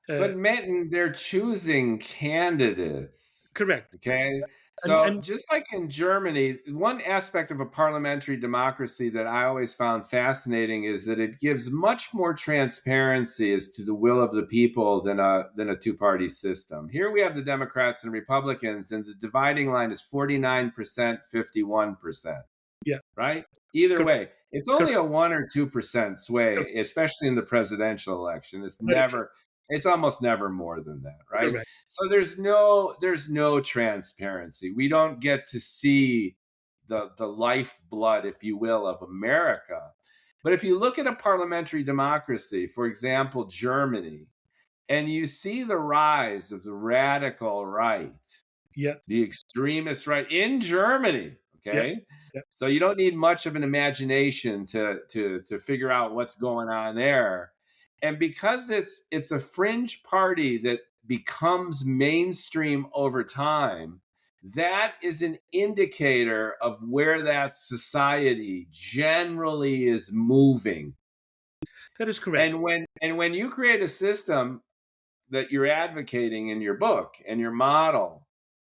But Metin, they're choosing candidates. Correct. Okay. And So and just like in Germany, one aspect of a parliamentary democracy that I always found fascinating is that it gives much more transparency as to the will of the people than a two-party system. Here we have the Democrats and Republicans, and the dividing line is 49%, 51%. yeah, Right? Either correct, way, it's only correct, a 1 or 2% correct, sway, especially in the presidential election. very true, It's almost never more than that, right? correct. So there's no transparency. We don't get to see the lifeblood, if you will, of America. But if you look at a parliamentary democracy, for example, Germany, and you see the rise of the radical right, Yeah, the extremist right in Germany. yeah, Okay, yeah, so you don't need much of an imagination to figure out what's going on there. And because it's a fringe party that becomes mainstream over time, that is an indicator of where that society generally is moving. that is correct. And when you create a system that you're advocating in your book and your model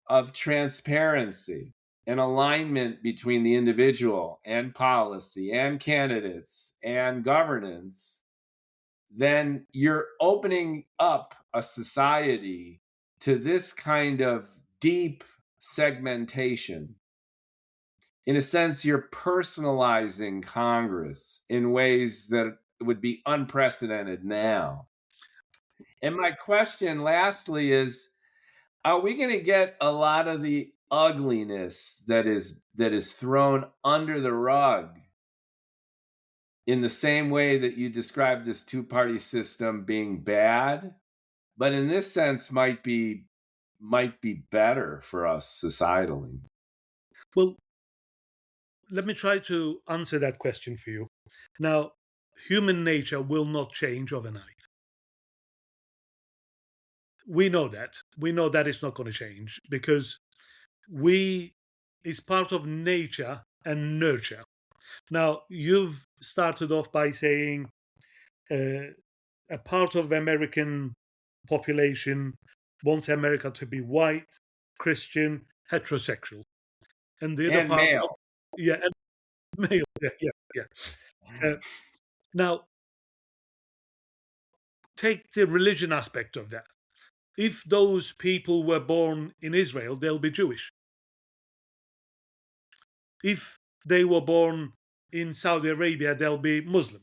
of transparency and alignment between the individual and policy and candidates and governance, then you're opening up a society to this kind of deep segmentation. In a sense, you're personalizing Congress in ways that would be unprecedented now. And my question, lastly, is: are we going to get a lot of the ugliness that is thrown under the rug in the same way that you described this two-party system being bad, but in this sense might be better for us societally? Well, let me try to answer that question for you. Now, human nature will not change overnight. We know that. We know that it's not going to change, because it's part of nature and nurture. Now, you've started off by saying a part of American population wants America to be white, Christian, heterosexual, and the other And part, male. yeah, and male, yeah, yeah, yeah. Now, take the religion aspect of that. If those people were born in Israel, they'll be Jewish. If they were born in Saudi Arabia, they'll be Muslim.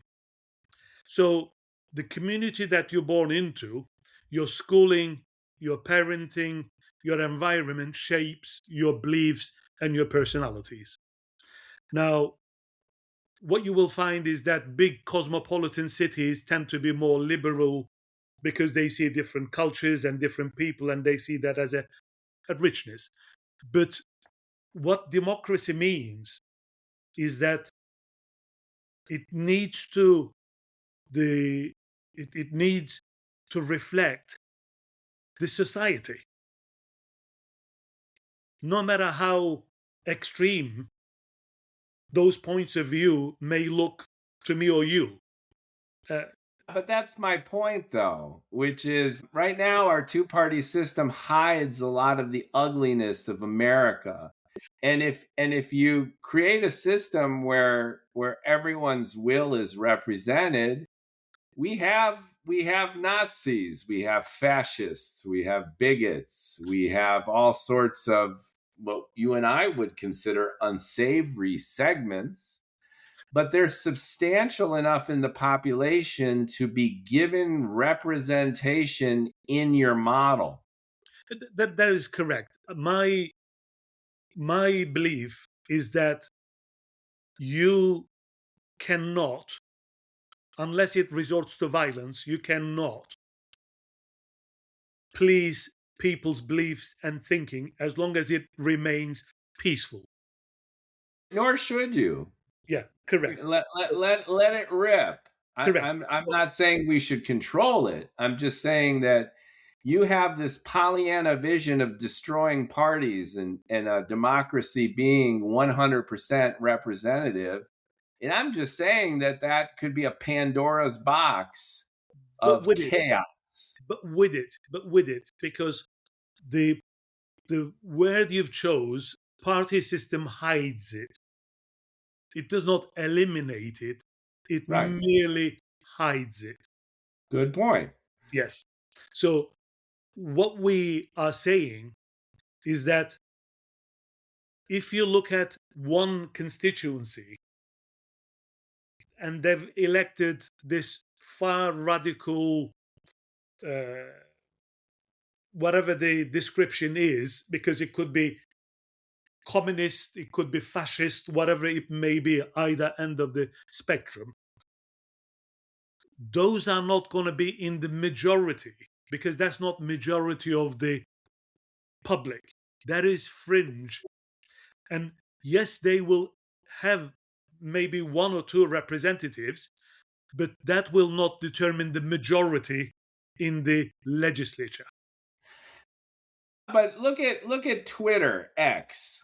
So the community that you're born into, your schooling, your parenting, your environment shapes your beliefs and your personalities. Now, what you will find is that big cosmopolitan cities tend to be more liberal because they see different cultures and different people, and they see that as a richness. But what democracy means is that it needs to it needs to reflect the society, no matter how extreme those points of view may look to me or you. But that's my point, though, which is right now our two-party system hides a lot of the ugliness of America. And if you create a system where everyone's will is represented, we have Nazis, we have fascists, we have bigots, we have all sorts of what you and I would consider unsavory segments, but they're substantial enough in the population to be given representation in your model. That is correct. My belief is that you cannot, unless it resorts to violence, you cannot please people's beliefs and thinking as long as it remains peaceful. Nor should you. Yeah, correct. Let it rip. Correct. I'm not saying we should control it. I'm just saying that you have this Pollyanna vision of destroying parties and a democracy being 100% representative. And I'm just saying that that could be a Pandora's box But of with it, chaos. because the word you've chose, party system hides it. It does not eliminate it. It Right. merely hides it. Good point. Yes. So what we are saying is that if you look at one constituency and they've elected this far radical, whatever the description is, because it could be communist, it could be fascist, whatever it may be, either end of the spectrum, those are not going to be in the majority because that's not majority of the public. That is fringe. And yes, they will have maybe one or two representatives, but that will not determine the majority in the legislature. But look at Twitter, X.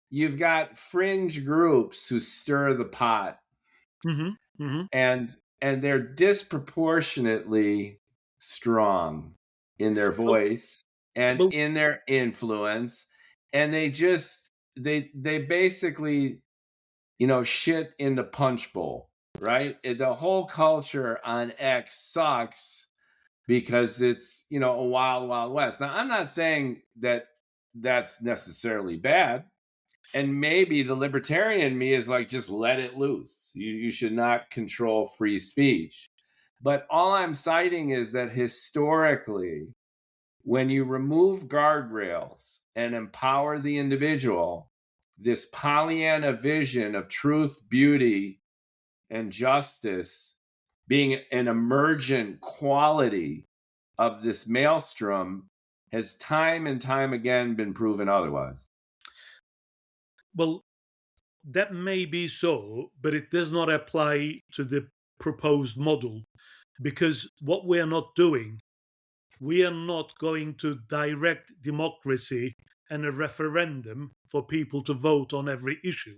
You've got fringe groups who stir the pot, and they're disproportionately strong in their voice and Well, in their influence, and they basically shit in the punch bowl, right? The whole culture on X sucks because it's a wild west. Now, I'm not saying that that's necessarily bad, and maybe the libertarian me is like, just let it loose. You should not control free speech. But all I'm citing is that historically, when you remove guardrails and empower the individual, this Pollyanna vision of truth, beauty, and justice being an emergent quality of this maelstrom has time and time again been proven otherwise. Well, that may be so, but it does not apply to the proposed model because what we are not doing, we are not going to direct democracy and a referendum for people to vote on every issue.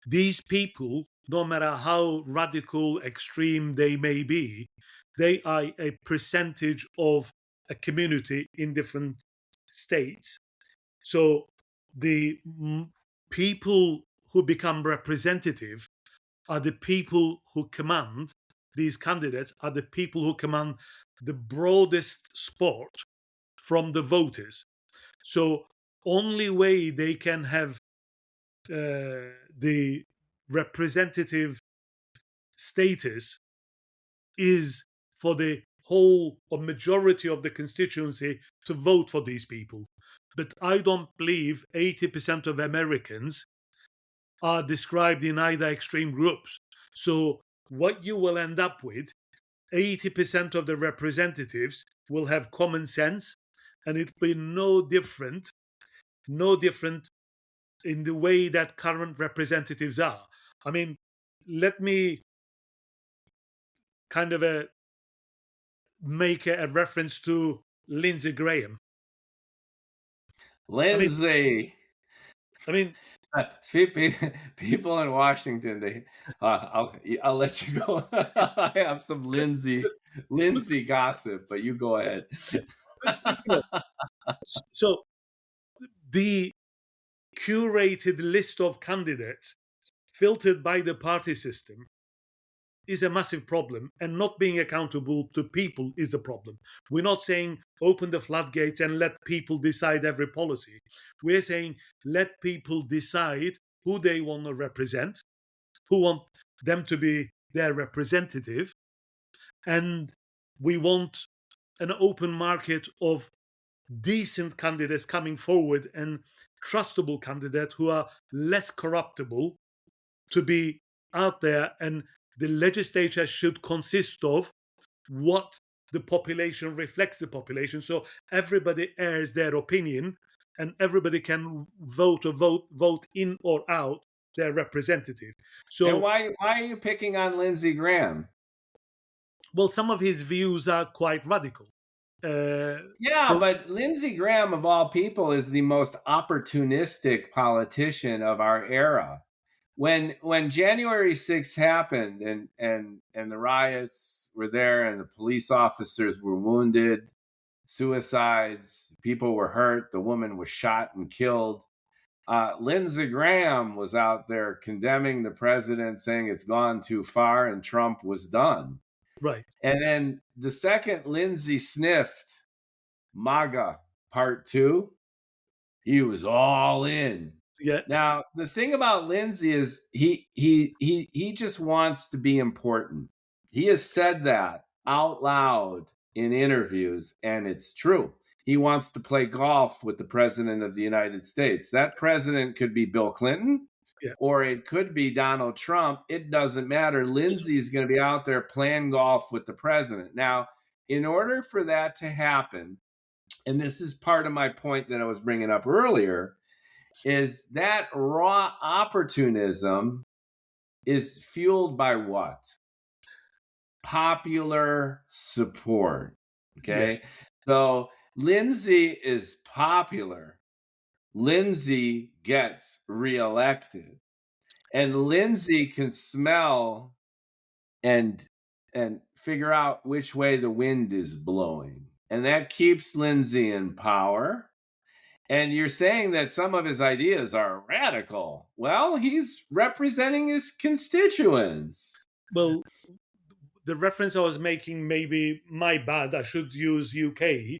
These people, no matter how radical, extreme they may be, they are a percentage of a community in different states. So the people who become representative are the people who command these candidates are the people who command the broadest support from the voters. So only way they can have the representative status is for the whole or majority of the constituency to vote for these people. But I don't believe 80% of Americans are described in either extreme groups. So what you will end up with, 80% of the representatives will have common sense, and it'll be no different in the way that current representatives are. I mean, let me kind of make a reference to Lindsey Graham. Lindsey. I mean, people in Washington, they I'll let you go. I have some Lindsey gossip, but you go ahead. So the curated list of candidates filtered by the party system is a massive problem, and not being accountable to people is the problem. We're not saying open the floodgates and let people decide every policy. We're saying let people decide who they want to represent, who want them to be their representative, and we want an open market of decent candidates coming forward and trustable candidates who are less corruptible to be out there, and the legislature should consist of what the population reflects the population, so everybody airs their opinion and everybody can vote in or out their representative. So, and why are you picking on Lindsey Graham? Well, some of his views are quite radical. But Lindsey Graham, of all people, is the most opportunistic politician of our era. When January 6th happened and the riots were there and the police officers were wounded, suicides, people were hurt, the woman was shot and killed, Lindsey Graham was out there condemning the president, saying it's gone too far, and Trump was done. Right. And then the second Lindsey sniffed MAGA Part 2, he was all in. Yeah. Now, the thing about Lindsey is he just wants to be important. He has said that out loud in interviews, and it's true. He wants to play golf with the president of the United States. That president could be Bill Clinton, or it could be Donald Trump. It doesn't matter. Lindsey's going to be out there playing golf with the president. Now, in order for that to happen, and this is part of my point that I was bringing up earlier, is that raw opportunism is fueled by what? Popular support. Okay. Yes. So Lindsey is popular. Lindsey gets reelected. And Lindsey can smell and figure out which way the wind is blowing. And that keeps Lindsey in power. And you're saying that some of his ideas are radical. Well, he's representing his constituents. Well, the reference I was making may be my bad. I should use UK,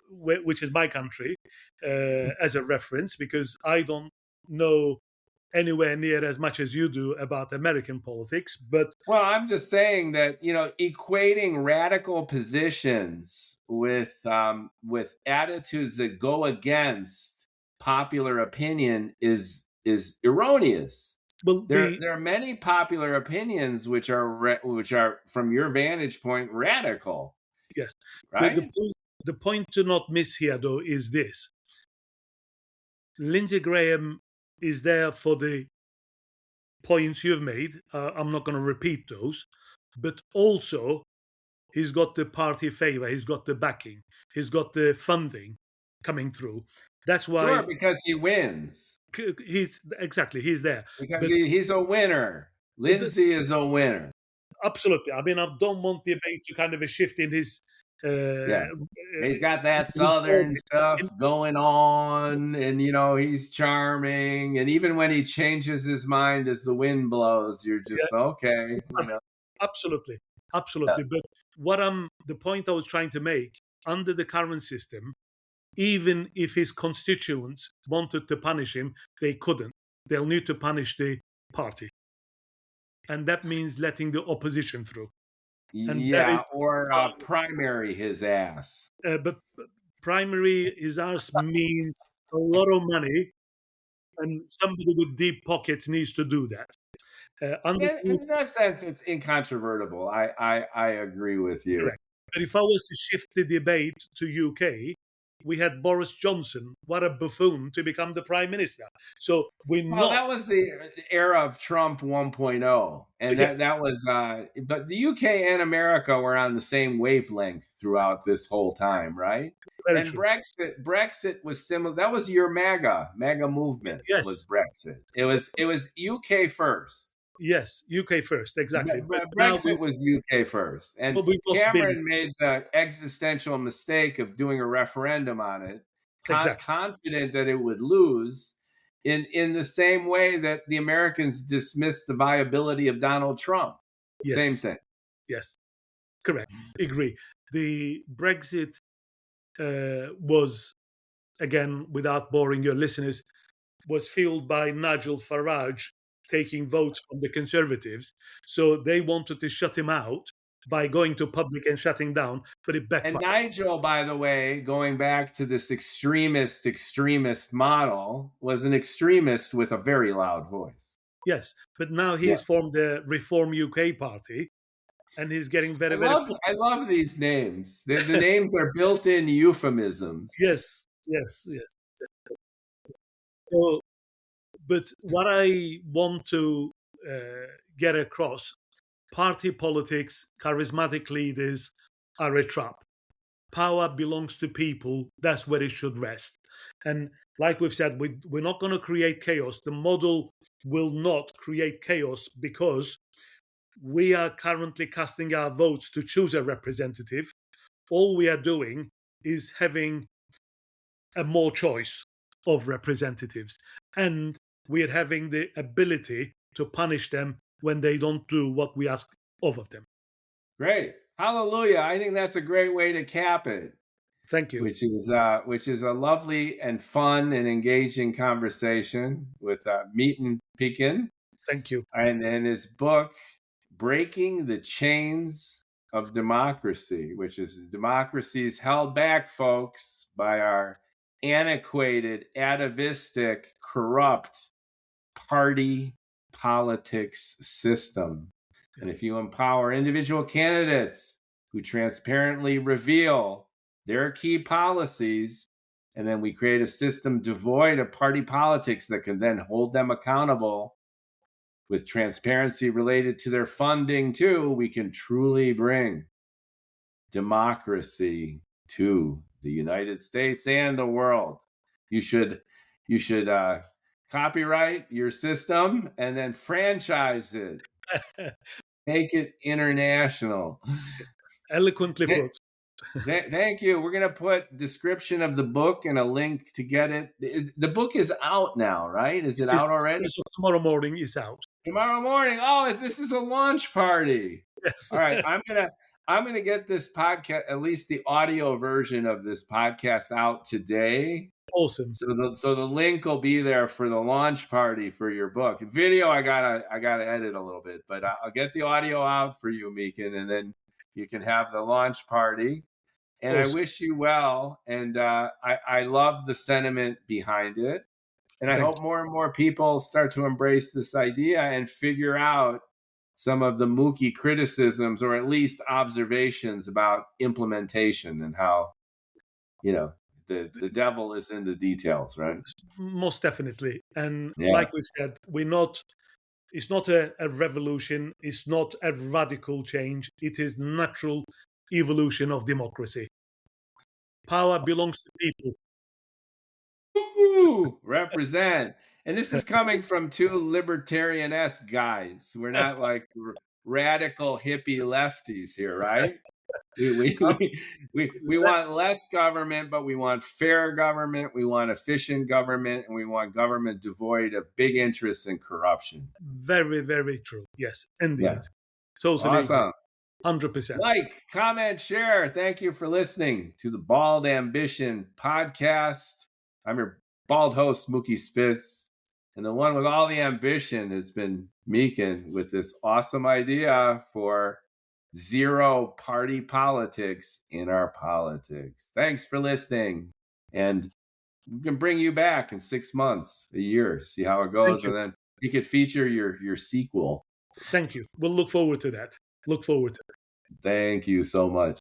which is my country, as a reference, because I don't know anywhere near as much as you do about American politics. But well, I'm just saying that, equating radical positions with attitudes that go against popular opinion is erroneous. Well, there are many popular opinions which are from your vantage point radical. Yes, right. The point to not miss here, though, is this: Lindsey Graham is there for the points you've made. I'm not going to repeat those, but also he's got the party favor, he's got the backing, he's got the funding coming through. That's why. Sure, because he wins. He's there. Because he's a winner. Lindsey is a winner. Absolutely. I mean, I don't want debate to kind of a shift in his. He's got that southern stuff going on, and he's charming. And even when he changes his mind as the wind blows, you're just okay. Absolutely. Absolutely. But the point I was trying to make, under the current system, even if his constituents wanted to punish him, they couldn't. They'll need to punish the party. And that means letting the opposition through. And that Yeah, is, or primary his ass. but primary is ours means a lot of money, and somebody with deep pockets needs to do that. In that sense, it's incontrovertible. I agree with you. Correct. But if I was to shift the debate to UK, we had Boris Johnson. What a buffoon to become the prime minister. So Well, that was the era of Trump 1.0, and Yes. that was. But the UK and America were on the same wavelength throughout this whole time, right? Very And true. Brexit was similar. That was your MAGA movement. Yes. Was Brexit? It was UK first. Yes, UK first, exactly. But Brexit was UK first, and Cameron made the existential mistake of doing a referendum on it, confident that it would lose. In the same way that the Americans dismissed the viability of Donald Trump. Yes. Same thing. Yes, correct. Agree. The Brexit was, again, without boring your listeners, was fueled by Nigel Farage taking votes from the Conservatives. So they wanted to shut him out by going to public and shutting down, but it backfired. And Nigel, by the way, going back to this extremist model, was an extremist with a very loud voice. Yes, but now he has formed the Reform UK party, and he's getting very. I love these names. The names are built-in euphemisms. Yes. So, but what I want to get across, party politics, charismatic leaders are a trap. Power belongs to people. That's where it should rest. And like we've said, we're not going to create chaos. The model will not create chaos because we are currently casting our votes to choose a representative. All we are doing is having a more choice of representatives. And we're having the ability to punish them when they don't do what we ask of them. Great. Hallelujah. I think that's a great way to cap it. Thank you. Which is a lovely and fun and engaging conversation with Metin Pekin. Thank you. And his book, Breaking the Chains of Democracy, which is democracies held back, folks, by our antiquated, atavistic, corrupt party politics system. And if you empower individual candidates who transparently reveal their key policies, and then we create a system devoid of party politics that can then hold them accountable with transparency related to their funding too, we can truly bring democracy to the United States and the world. You should copyright your system and then franchise it. Make it international. Eloquently put. Thank you. We're going to put description of the book and a link to get it. The book is out now, right? Is it out already? Tomorrow morning is out. Tomorrow morning. Oh, this is a launch party. Yes. All right. I'm gonna get this podcast, at least the audio version of this podcast, out today. Awesome. So the link will be there for the launch party for your book. Video, I gotta edit a little bit, but I'll get the audio out for you, Mekin, and then you can have the launch party. And awesome. I wish you well, and I love the sentiment behind it, and I hope more and more people start to embrace this idea and figure out some of the Mookie criticisms, or at least observations about implementation and how, the devil is in the details, right? Most definitely. And like we've said, it's not a revolution. It's not a radical change. It is natural evolution of democracy. Power belongs to people. Ooh, represent. And this is coming from two libertarian-esque guys. We're not like radical hippie lefties here, right? We want less government, but we want fair government. We want efficient government, and we want government devoid of big interests and corruption. Very, very true. Yes, indeed. Yeah. Totally. Awesome. 100%. Like, comment, share. Thank you for listening to the Bald Ambition podcast. I'm your bald host, Mookie Spitz. And the one with all the ambition has been Mekin with this awesome idea for zero party politics in our politics. Thanks for listening. And we can bring you back in 6 months, a year, see how it goes. And then you could feature your sequel. Thank you. We'll look forward to that. Look forward to it. Thank you so much.